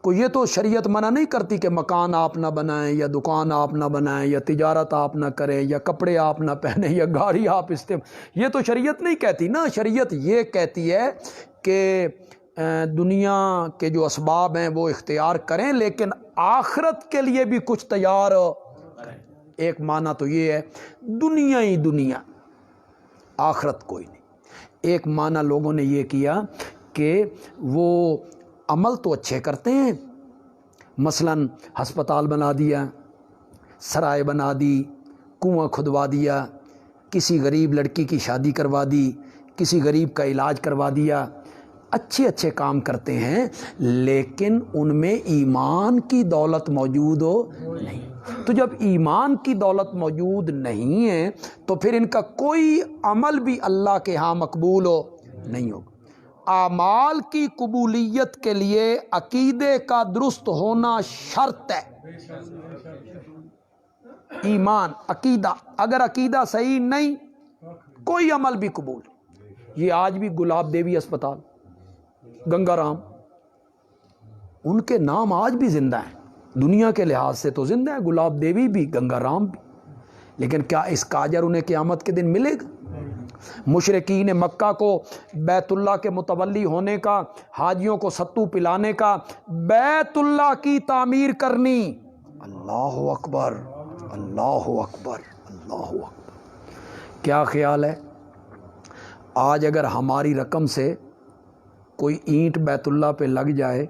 کو یہ تو شریعت منع نہیں کرتی کہ مکان آپ نہ بنائیں، یا دکان آپ نہ بنائیں، یا تجارت آپ نہ کریں، یا کپڑے آپ نہ پہنیں، یا گاڑی آپ استعمال، یہ تو شریعت نہیں کہتی نا. شریعت یہ کہتی ہے کہ دنیا کے جو اسباب ہیں وہ اختیار کریں، لیکن آخرت کے لیے بھی کچھ تیار کریں. ایک معنی تو یہ ہے دنیا ہی دنیا، آخرت کوئی نہیں. ایک معنی لوگوں نے یہ کیا کہ وہ عمل تو اچھے کرتے ہیں، مثلا ہسپتال بنا دیا، سرائے بنا دی، کنواں کھدوا دیا، کسی غریب لڑکی کی شادی کروا دی، کسی غریب کا علاج کروا دیا، اچھے اچھے کام کرتے ہیں، لیکن ان میں ایمان کی دولت موجود ہو نہیں. تو جب ایمان کی دولت موجود نہیں ہے تو پھر ان کا کوئی عمل بھی اللہ کے ہاں مقبول ہو نہیں ہوگا. اعمال کی قبولیت کے لیے عقیدے کا درست ہونا شرط ہے. ایمان، عقیدہ، اگر عقیدہ صحیح نہیں کوئی عمل بھی قبول. یہ آج بھی گلاب دیوی اسپتال، گنگا رام، ان کے نام آج بھی زندہ ہیں. دنیا کے لحاظ سے تو زندہ ہے، گلاب دیوی بھی، گنگا رام بھی، لیکن کیا اس کا اجر انہیں قیامت کے دن ملے گا؟ مشرکین مکہ کو بیت اللہ کے متولی ہونے کا، حاجیوں کو ستو پلانے کا، بیت اللہ کی تعمیر کرنی. اللہ اکبر، اللہ اکبر، اللہ اکبر. کیا خیال ہے آج اگر ہماری رقم سے کوئی اینٹ بیت اللہ پہ لگ جائے،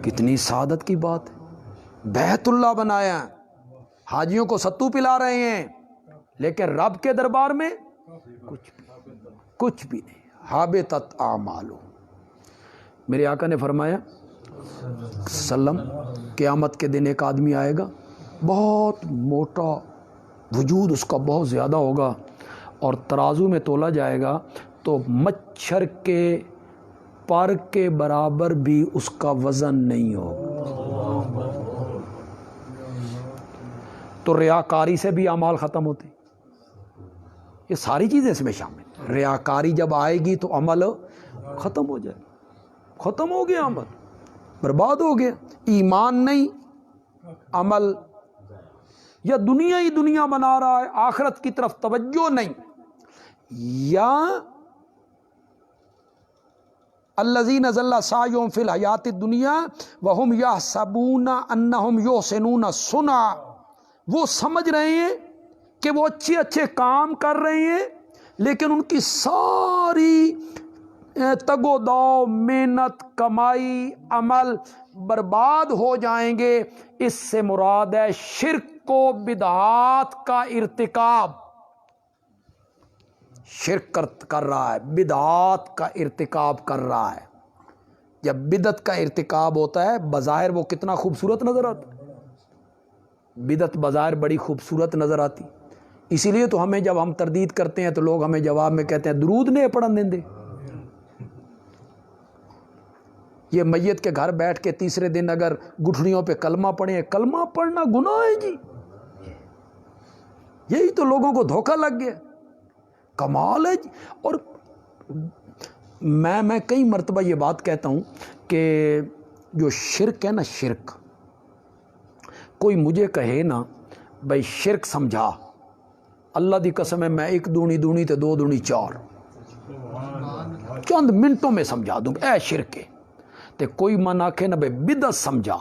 کتنی سعادت کی بات ہے. بیت اللہ بنایا، حاجیوں کو ستو پلا رہے ہیں، لیکن رب کے دربار میں کچھ بھی نہیں. حابطت اعمالو. میرے آقا نے فرمایا وسلم، قیامت کے دن ایک آدمی آئے گا، بہت موٹا وجود اس کا بہت زیادہ ہوگا، اور ترازو میں تولا جائے گا تو مچھر کے پر کے برابر بھی اس کا وزن نہیں ہوگا۔ تو ریاکاری سے بھی اعمال ختم ہوتے، یہ ساری چیزیں اس میں شامل۔ ریاکاری جب آئے گی تو عمل ختم ہو جائے، ختم ہو گیا، عمل برباد ہو گیا۔ ایمان نہیں، عمل یا دنیا ہی دنیا بنا رہا ہے، آخرت کی طرف توجہ نہیں، یا الذین ضل سعیہم فی الحیات الدنیا وہم یحسبون انہم یحسنون صنعا، وہ سمجھ رہے ہیں کہ وہ اچھے اچھے کام کر رہے ہیں، لیکن ان کی ساری تگ و دو، محنت، کمائی، عمل برباد ہو جائیں گے۔ اس سے مراد ہے شرک و بدعات کا ارتکاب۔ شرک کر رہا ہے، بدعات کا ارتکاب کر رہا ہے۔ جب بدعت کا ارتکاب ہوتا ہے بظاہر وہ کتنا خوبصورت نظر آتا ہے، بدعت بظاہر بڑی خوبصورت نظر آتی، اسی لیے تو ہمیں جب ہم تردید کرتے ہیں تو لوگ ہمیں جواب میں کہتے ہیں درود نہیں پڑھن دیں دے۔ یہ میت کے گھر بیٹھ کے تیسرے دن اگر گٹھڑیوں پہ کلمہ پڑھیں، کلمہ پڑھنا گناہ ہے جی، یہی تو لوگوں کو دھوکہ لگ گیا، کمال ہے جی۔ اور میں کئی مرتبہ یہ بات کہتا ہوں کہ جو شرک ہے نا، شرک، کوئی مجھے کہے نا بھائی شرک سمجھا، اللہ دی قسم ہے میں 1 دونی دونی تے 2 دونی 4 چند منٹوں میں سمجھا دوں اے شرک ہے، تے کوئی من آکھے نا بھائی بدعت سمجھا،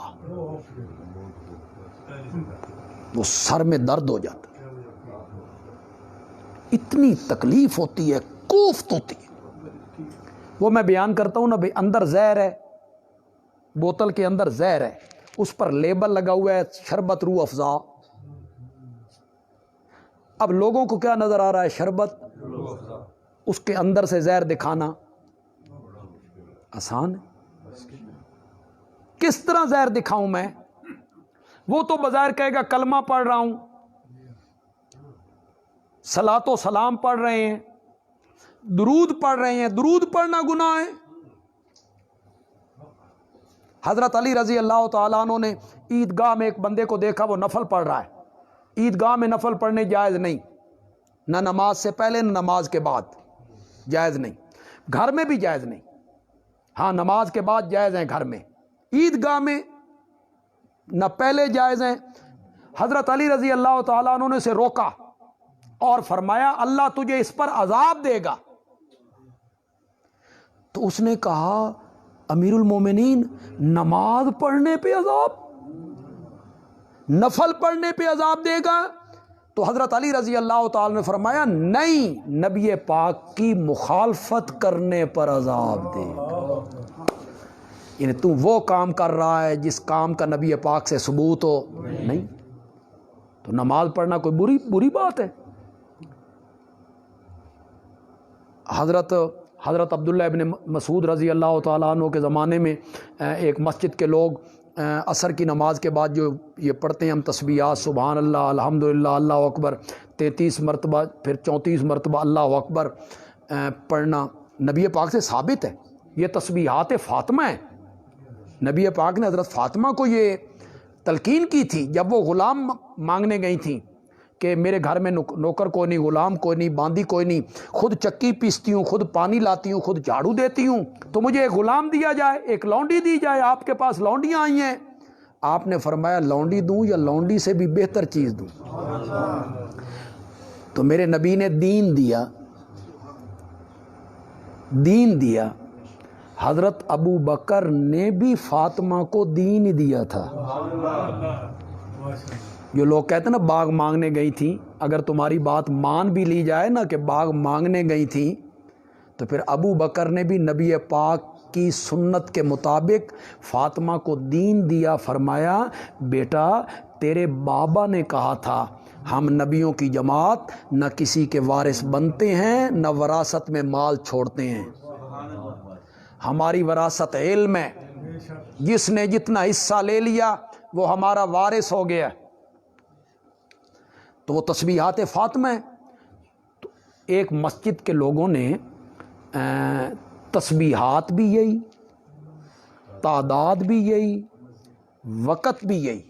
وہ سر میں درد ہو جاتا، اتنی تکلیف ہوتی ہے، کوفت ہوتی ہے۔ وہ میں بیان کرتا ہوں نا بھائی اندر زہر ہے، بوتل کے اندر زہر ہے، اس پر لیبل لگا ہوا ہے شربت روح افزا، اب لوگوں کو کیا نظر آ رہا ہے؟ شربت، اس کے اندر سے زہر دکھانا آسان ہے۔ کس طرح زہر دکھاؤں میں؟ وہ تو بظاہر کہے گا کلمہ پڑھ رہا ہوں، صلاۃ و سلام پڑھ رہے ہیں، درود پڑھ رہے ہیں، درود پڑھنا گناہ ہے۔ حضرت علی رضی اللہ تعالیٰ عنہ نے عیدگاہ میں ایک بندے کو دیکھا، وہ نفل پڑھ رہا ہے۔ عیدگاہ میں نفل پڑھنے جائز نہیں، نہ نماز سے پہلے نہ نماز کے بعد، جائز نہیں، گھر میں بھی جائز نہیں، ہاں نماز کے بعد جائز ہیں گھر میں، عیدگاہ میں نہ پہلے جائز ہیں۔ حضرت علی رضی اللہ تعالیٰ عنہ نے اسے روکا اور فرمایا اللہ تجھے اس پر عذاب دے گا۔ تو اس نے کہا امیر المومنین نماز پڑھنے پہ عذاب، نفل پڑھنے پہ عذاب دے گا؟ تو حضرت علی رضی اللہ تعالی نے فرمایا نہیں، نبی پاک کی مخالفت کرنے پر عذاب دے گا۔ یعنی تو وہ کام کر رہا ہے جس کام کا نبی پاک سے ثبوت ہو نہیں، تو نماز پڑھنا کوئی بری بات ہے؟ حضرت عبداللہ ابن مسعود رضی اللہ تعالیٰ عنہ کے زمانے میں ایک مسجد کے لوگ عصر کی نماز کے بعد جو یہ پڑھتے ہیں ہم تسبیحات، سبحان اللہ، الحمدللہ، اللہ اکبر 33 مرتبہ، پھر 34 مرتبہ اللہ اکبر پڑھنا نبی پاک سے ثابت ہے۔ یہ تسبیحات فاطمہ ہیں، نبی پاک نے حضرت فاطمہ کو یہ تلقین کی تھی جب وہ غلام مانگنے گئی تھیں کہ میرے گھر میں نوکر کوئی نہیں، غلام کوئی نہیں، باندی کوئی نہیں، خود چکی پیستی ہوں، خود پانی لاتی ہوں، خود جھاڑو دیتی ہوں، تو مجھے ایک غلام دیا جائے، ایک لونڈی دی جائے، آپ کے پاس لونڈیاں آئی ہیں۔ آپ نے فرمایا لونڈی دوں یا لونڈی سے بھی بہتر چیز دوں؟ تو میرے نبی نے دین دیا، دین دیا۔ حضرت ابو بکر نے بھی فاطمہ کو دین دیا تھا۔ جو لوگ کہتے ہیں نا باغ مانگنے گئی تھیں، اگر تمہاری بات مان بھی لی جائے نا کہ باغ مانگنے گئی تھیں، تو پھر ابو بکر نے بھی نبی پاک کی سنت کے مطابق فاطمہ کو دین دیا۔ فرمایا بیٹا تیرے بابا نے کہا تھا ہم نبیوں کی جماعت نہ کسی کے وارث بنتے ہیں نہ وراثت میں مال چھوڑتے ہیں، ہماری وراثت علم ہے، جس نے جتنا حصہ لے لیا وہ ہمارا وارث ہو گیا. تو وہ تسبیحات فاطمہ ہے. تو ایک مسجد کے لوگوں نے تسبیحات بھی یہی، تعداد بھی یہی، وقت بھی یہی،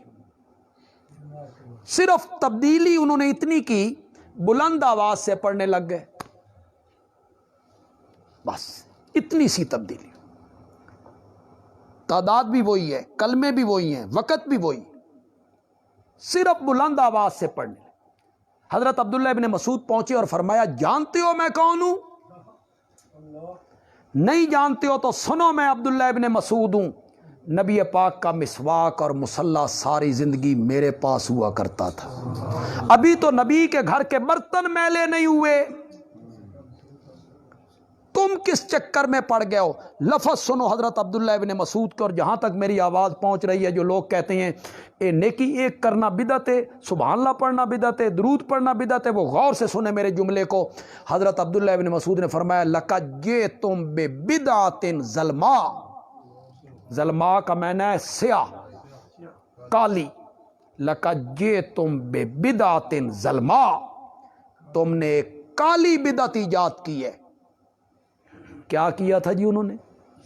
صرف تبدیلی انہوں نے اتنی کی بلند آواز سے پڑھنے لگ گئے، بس اتنی سی تبدیلی. تعداد بھی وہی ہے، کلمے بھی وہی ہیں، وقت بھی وہی، صرف بلند آواز سے پڑھنے. حضرت عبداللہ ابن مسعود پہنچے اور فرمایا جانتے ہو میں کون ہوں؟ نہیں جانتے ہو تو سنو میں عبداللہ ابن مسعود ہوں. نبی پاک کا مسواک اور مصلی ساری زندگی میرے پاس ہوا کرتا تھا. ابھی تو نبی کے گھر کے برتن میلے نہیں ہوئے، تم کس چکر میں پڑ گئے ہو؟ لفظ سنو حضرت عبداللہ ابن مسعود کے. اور جہاں تک میری آواز پہنچ رہی ہے جو لوگ کہتے ہیں اے نیکی ایک کرنا بدعت ہے، سبحان اللہ پڑھنا بدعت ہے، درود پڑھنا بدعت ہے، وہ غور سے سنیں میرے جملے کو. حضرت عبداللہ ابن مسعود نے فرمایا لقد جئتم ببدعۃ ظلماء. ظلماء کا معنی ہے سیاہ، کالی. لقد جئتم ببدعۃ ظلماء، تم نے ایک کالی بدعت ایجاد کی ہے. کیا کیا تھا جی انہوں نے؟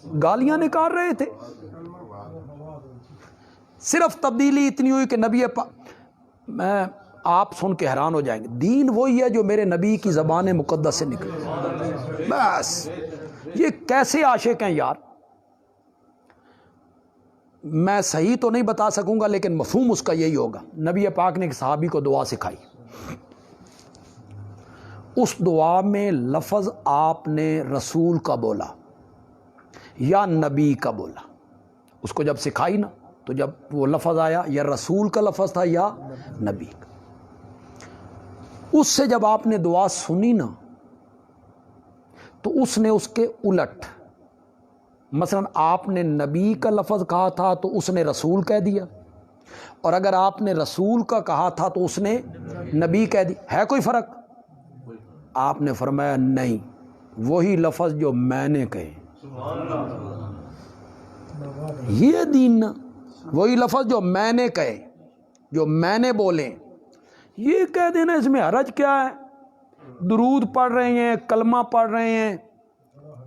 گالیاں نکال رہے تھے. صرف تبدیلی اتنی ہوئی کہ نبی میں آپ سن کے حیران ہو جائیں گے، دین وہی ہے جو میرے نبی کی زبان مقدس سے نکلے. بس یہ کیسے عاشق ہیں یار، میں صحیح تو نہیں بتا سکوں گا لیکن مفہوم اس کا یہی ہوگا. نبی پاک نے ایک صحابی کو دعا سکھائی، اس دعا میں لفظ آپ نے رسول کا بولا یا نبی کا بولا. اس کو جب سکھائی نا تو جب وہ لفظ آیا یا رسول کا لفظ تھا یا نبی کا، اس سے جب آپ نے دعا سنی نا تو اس نے اس کے الٹ، مثلا آپ نے نبی کا لفظ کہا تھا تو اس نے رسول کہہ دیا، اور اگر آپ نے رسول کا کہا تھا تو اس نے نبی کہہ دیا. ہے کوئی فرق؟ آپ نے فرمایا نہیں، وہی لفظ جو میں نے کہے. یہ دین نا، وہی لفظ جو میں نے کہے، جو میں نے بولے. یہ کہہ دینا اس میں حرج کیا ہے؟ درود پڑھ رہے ہیں، کلمہ پڑھ رہے ہیں،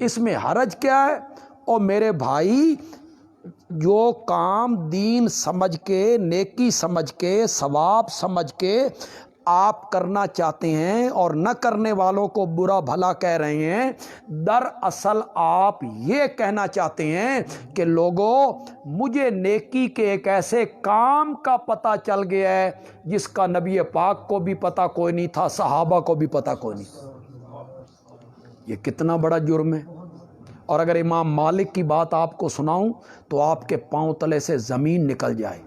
اس میں حرج کیا ہے؟ اور میرے بھائی جو کام دین سمجھ کے، نیکی سمجھ کے، ثواب سمجھ کے آپ کرنا چاہتے ہیں اور نہ کرنے والوں کو برا بھلا کہہ رہے ہیں، دراصل آپ یہ کہنا چاہتے ہیں کہ لوگوں مجھے نیکی کے ایک ایسے کام کا پتہ چل گیا ہے جس کا نبی پاک کو بھی پتہ کوئی نہیں تھا، صحابہ کو بھی پتہ کوئی نہیں تھا. یہ کتنا بڑا جرم ہے. اور اگر امام مالک کی بات آپ کو سناؤں تو آپ کے پاؤں تلے سے زمین نکل جائے.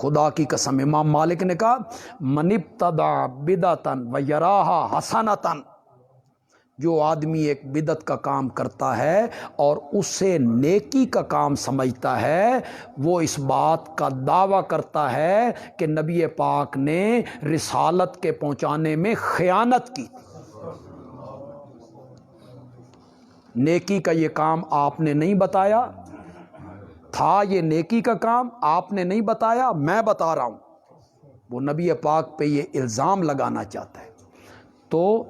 خدا کی قسم امام مالک نے کہا من ابتدع بدعتا ویراہا حسنتا، جو آدمی ایک بدعت کا کام کرتا ہے اور اسے نیکی کا کام سمجھتا ہے، وہ اس بات کا دعویٰ کرتا ہے کہ نبی پاک نے رسالت کے پہنچانے میں خیانت کی. نیکی کا یہ کام آپ نے نہیں بتایا تھا، یہ نیکی کا کام آپ نے نہیں بتایا، میں بتا رہا ہوں. وہ نبی پاک پہ یہ الزام لگانا چاہتا ہے. تو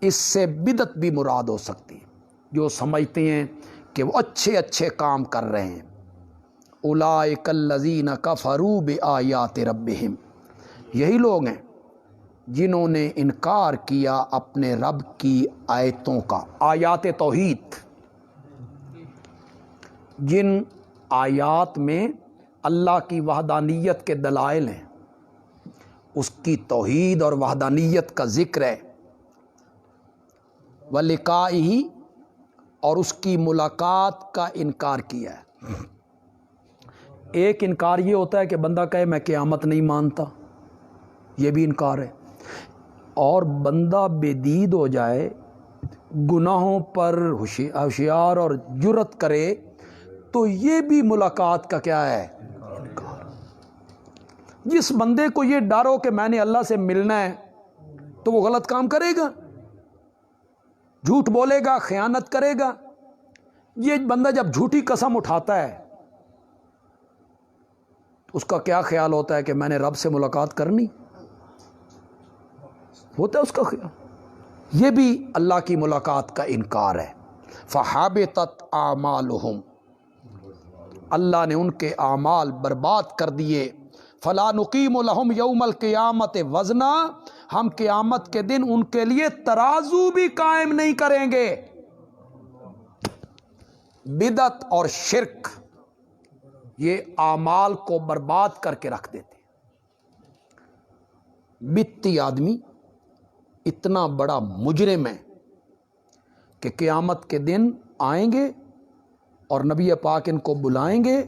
اس سے بدعت بھی مراد ہو سکتی ہے، جو سمجھتے ہیں کہ وہ اچھے اچھے کام کر رہے ہیں. اولئک الذین کفروا بآیات ربہم، یہی لوگ ہیں جنہوں نے انکار کیا اپنے رب کی آیتوں کا. آیات توحید، جن آیات میں اللہ کی وحدانیت کے دلائل ہیں، اس کی توحید اور وحدانیت کا ذکر ہے. وَلِقَائِهِ، اور اس کی ملاقات کا انکار کیا ہے. ایک انکار یہ ہوتا ہے کہ بندہ کہے میں قیامت نہیں مانتا، یہ بھی انکار ہے. اور بندہ بے دید ہو جائے، گناہوں پر ہوشیار اور جرت کرے، تو یہ بھی ملاقات کا کیا ہے؟ انکار. جس بندے کو یہ ڈر ہو کہ میں نے اللہ سے ملنا ہے تو وہ غلط کام کرے گا، جھوٹ بولے گا، خیانت کرے گا. یہ بندہ جب جھوٹی قسم اٹھاتا ہے اس کا کیا خیال ہوتا ہے کہ میں نے رب سے ملاقات کرنی؟ ہوتا ہے اس کا خیال؟ یہ بھی اللہ کی ملاقات کا انکار ہے۔ فحابطت اعمالہم، اللہ نے ان کے اعمال برباد کر دیے۔ فلا نقیم لہم یوم القیامت وزنا، ہم قیامت کے دن ان کے لیے ترازو بھی قائم نہیں کریں گے۔ بدعت اور شرک یہ اعمال کو برباد کر کے رکھ دیتے۔ بدعتی آدمی اتنا بڑا مجرم ہے کہ قیامت کے دن آئیں گے اور نبی پاک ان کو بلائیں گے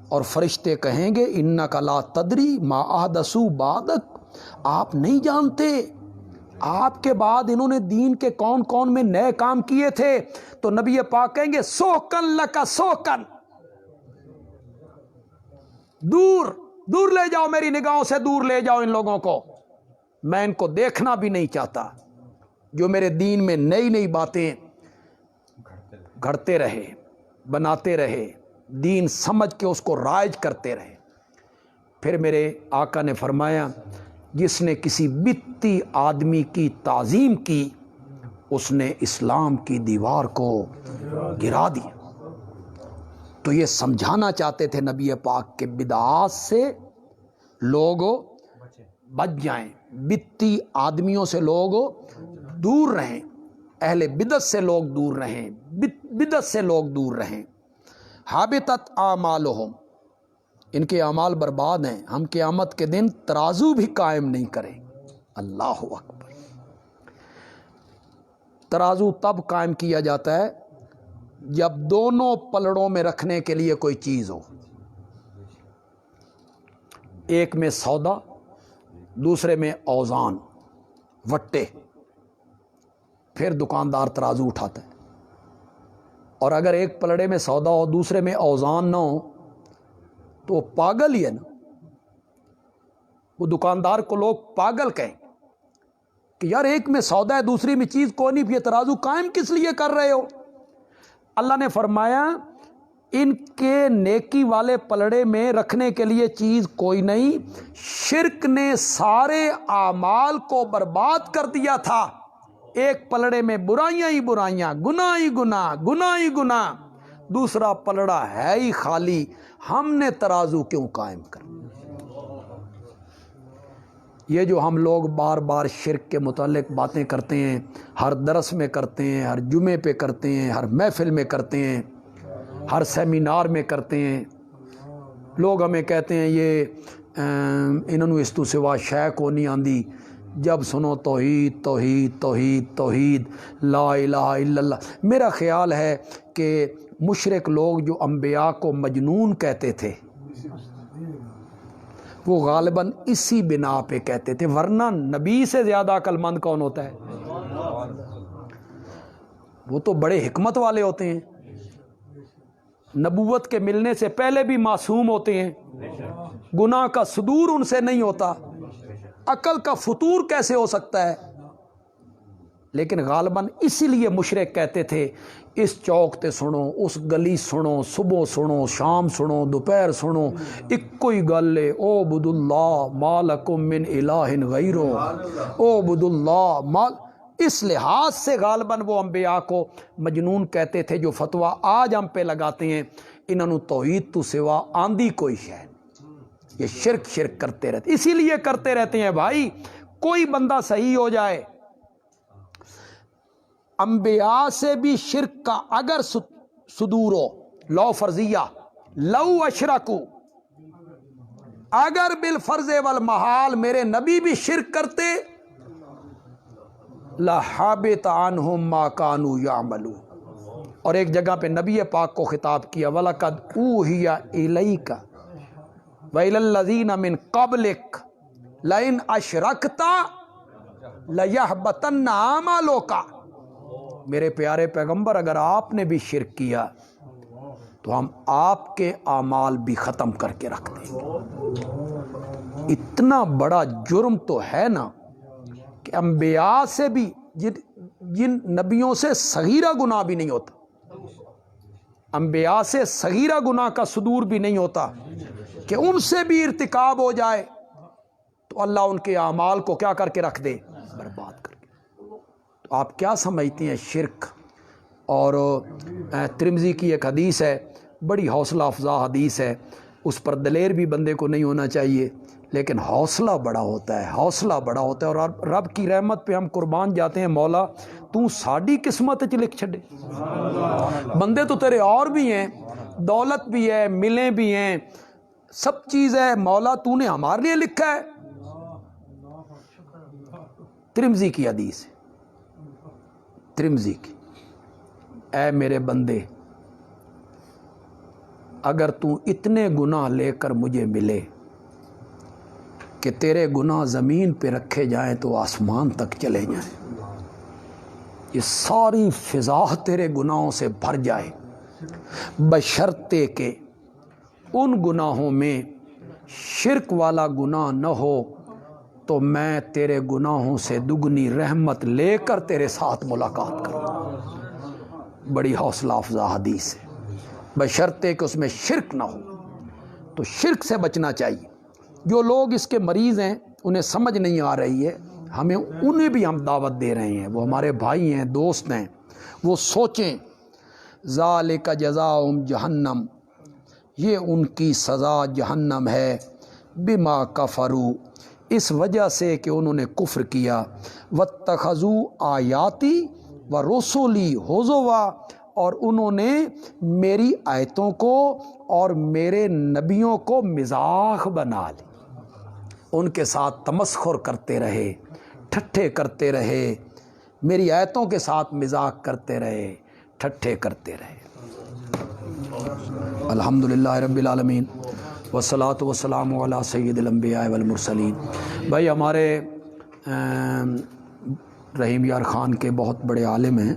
اور فرشتے کہیں گے انک لا تدری ما احدثوا بعدک، آپ نہیں جانتے آپ کے بعد انہوں نے دین کے کون کون میں نئے کام کیے تھے۔ تو نبی پاک کہیں گے سوکن لکا سوکن، دور دور لے جاؤ، میری نگاہوں سے دور لے جاؤ ان لوگوں کو، میں ان کو دیکھنا بھی نہیں چاہتا، جو میرے دین میں نئی نئی باتیں گھڑتے رہے، بناتے رہے، دین سمجھ کے اس کو رائج کرتے رہے۔ پھر میرے آقا نے فرمایا جس نے کسی بدعتی آدمی کی تعظیم کی اس نے اسلام کی دیوار کو گرا دیا۔ تو یہ سمجھانا چاہتے تھے نبی پاک کے بدعات سے لوگ بچ جائیں، بدعتی آدمیوں سے لوگ دور رہیں، اہل بدعت سے لوگ دور رہیں، بدعت سے لوگ دور رہیں۔ حابطت اعمالہم، ان کے اعمال برباد ہیں، ہم قیامت کے دن ترازو بھی قائم نہیں کریں۔ اللہ اکبر۔ ترازو تب قائم کیا جاتا ہے جب دونوں پلڑوں میں رکھنے کے لیے کوئی چیز ہو، ایک میں سودا، دوسرے میں اوزان، وٹے، پھر دکاندار ترازو اٹھاتا ہے۔ اور اگر ایک پلڑے میں سودا ہو دوسرے میں اوزان نہ ہو تو وہ پاگل ہی ہے نا، وہ دکاندار کو لوگ پاگل کہیں کہ یار ایک میں سودا ہے دوسری میں چیز کوئی نہیں، یہ ترازو قائم کس لیے کر رہے ہو؟ اللہ نے فرمایا ان کے نیکی والے پلڑے میں رکھنے کے لیے چیز کوئی نہیں، شرک نے سارے اعمال کو برباد کر دیا تھا۔ ایک پلڑے میں برائیاں ہی برائیاں، گناہ ہی گناہ، گناہ ہی گناہ، دوسرا پلڑا ہے ہی خالی، ہم نے ترازو کیوں قائم کر؟ یہ جو ہم لوگ بار بار شرک کے متعلق باتیں کرتے ہیں، ہر درس میں کرتے ہیں، ہر جمعے پہ کرتے ہیں، ہر محفل میں کرتے ہیں، ہر سیمینار میں کرتے ہیں، لوگ ہمیں کہتے ہیں یہ انہوں نے اس تو سوا شے کو نہیں آندی، جب سنو توحید توحید توحید توحید لا الہ الا اللہ۔ میرا خیال ہے کہ مشرک لوگ جو انبیاء کو مجنون کہتے تھے وہ غالباً اسی بنا پہ کہتے تھے، ورنہ نبی سے زیادہ عقل مند کون ہوتا ہے؟ وہ تو بڑے حکمت والے ہوتے ہیں، نبوت کے ملنے سے پہلے بھی معصوم ہوتے ہیں، گناہ کا صدور ان سے نہیں ہوتا، عقل کا فطور کیسے ہو سکتا ہے؟ لیکن غالباً اسی لیے مشرک کہتے تھے اس چوک تے سنو، اس گلی سنو، صبح سنو، شام سنو، دوپہر سنو، ایک ہی گل ہے، اعبدوا اللہ ما لکم من الہ غیرہ، اعبدوا اللہ مال۔ اس لحاظ سے غالباً وہ انبیاء کو مجنون کہتے تھے۔ جو فتویٰ آج ہم پہ لگاتے ہیں انہوں نے توحید تو سوا آندھی کوئی شے نہیں، یہ شرک شرک کرتے رہتے، اسی لیے کرتے رہتے ہیں بھائی۔ کوئی بندہ صحیح ہو جائے، انبیاء سے بھی شرک کا اگر صدور ہو، لو فرضیہ، لو اشرکو، اگر بالفرض والمحال میرے نبی بھی شرک کرتے لَحَبِطَ عَنْهُمْ مَا كَانُوا يَعْمَلُونَ۔ اور ایک جگہ پہ نبی پاک کو خطاب کیا وَلَقَدْ أُوحِيَ إِلَيْكَ وَإِلَى الَّذِينَ مِن قَبْلِكَ لَئِنْ أَشْرَكْتَ لَيَحْبَطَنَّ عَمَلُكَ۔ میرے پیارے پیغمبر اگر آپ نے بھی شرک کیا تو ہم آپ کے اعمال بھی ختم کر کے رکھ دیں گے۔ اتنا بڑا جرم تو ہے نا کہ انبیاء سے بھی، جن نبیوں سے صغیرہ گناہ بھی نہیں ہوتا، انبیاء سے صغیرہ گناہ کا صدور بھی نہیں ہوتا، کہ کہ ان سے بھی ارتکاب ہو جائے تو اللہ ان کے اعمال کو کیا کر کے رکھ دے؟ برباد کر کے۔ تو آپ کیا سمجھتے ہیں شرک؟ اور ترمذی کی ایک حدیث ہے، بڑی حوصلہ افزا حدیث ہے، اس پر دلیر بھی بندے کو نہیں ہونا چاہیے، لیکن حوصلہ بڑا ہوتا ہے، حوصلہ بڑا ہوتا ہے۔ اور رب کی رحمت پہ ہم قربان جاتے ہیں، مولا تو ساڑی قسمت چ لکھ چھڑے، بندے تو تیرے اور بھی ہیں، دولت بھی ہے، ملیں بھی ہیں، سب چیز ہے، مولا تو نے ہمارے لیے لکھا ہے۔ ترمذی کی حدیث ہے، ترمذی کی، اے میرے بندے اگر تو اتنے گناہ لے کر مجھے ملے کہ تیرے گناہ زمین پہ رکھے جائیں تو آسمان تک چلے جائیں، یہ ساری فضا تیرے گناہوں سے بھر جائے، بشرطے کہ ان گناہوں میں شرک والا گناہ نہ ہو، تو میں تیرے گناہوں سے دگنی رحمت لے کر تیرے ساتھ ملاقات کروں۔ بڑی حوصلہ افزا حدیث ہے، بشرطے کہ اس میں شرک نہ ہو۔ تو شرک سے بچنا چاہیے۔ جو لوگ اس کے مریض ہیں انہیں سمجھ نہیں آ رہی ہے، ہمیں انہیں بھی ہم دعوت دے رہے ہیں، وہ ہمارے بھائی ہیں، دوست ہیں، وہ سوچیں ذالک جزاؤہم جہنم، یہ ان کی سزا جہنم ہے، بما کفروا، اس وجہ سے کہ انہوں نے کفر کیا، واتخذوا آیاتی و رسولی ہزوا، اور انہوں نے میری آیتوں کو اور میرے نبیوں کو مزاح بنا لی، ان کے ساتھ تمسخر کرتے رہے، ٹھٹھے کرتے رہے، میری آیتوں کے ساتھ مزاح کرتے رہے، ٹھٹھے کرتے رہے۔ الحمدللہ رب العالمین والصلاة والسلام علی سید الانبیاء والمرسلین۔ بھائی ہمارے رحیم یار خان کے بہت بڑے عالم ہیں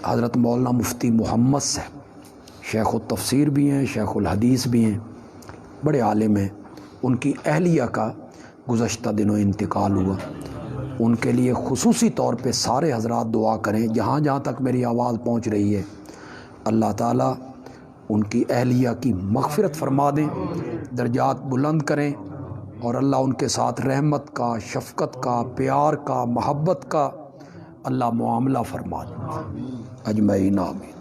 حضرت مولانا مفتی محمد صاحب، شیخ التفسیر بھی ہیں، شیخ الحدیث بھی ہیں، بڑے عالم ہیں۔ ان کی اہلیہ کا گزشتہ دنوں انتقال ہوا، ان کے لیے خصوصی طور پہ سارے حضرات دعا کریں، جہاں جہاں تک میری آواز پہنچ رہی ہے، اللہ تعالیٰ ان کی اہلیہ کی مغفرت فرما دیں، درجات بلند کریں، اور اللہ ان کے ساتھ رحمت کا، شفقت کا، پیار کا، محبت کا اللہ معاملہ فرما دیں اجمعین، آمین۔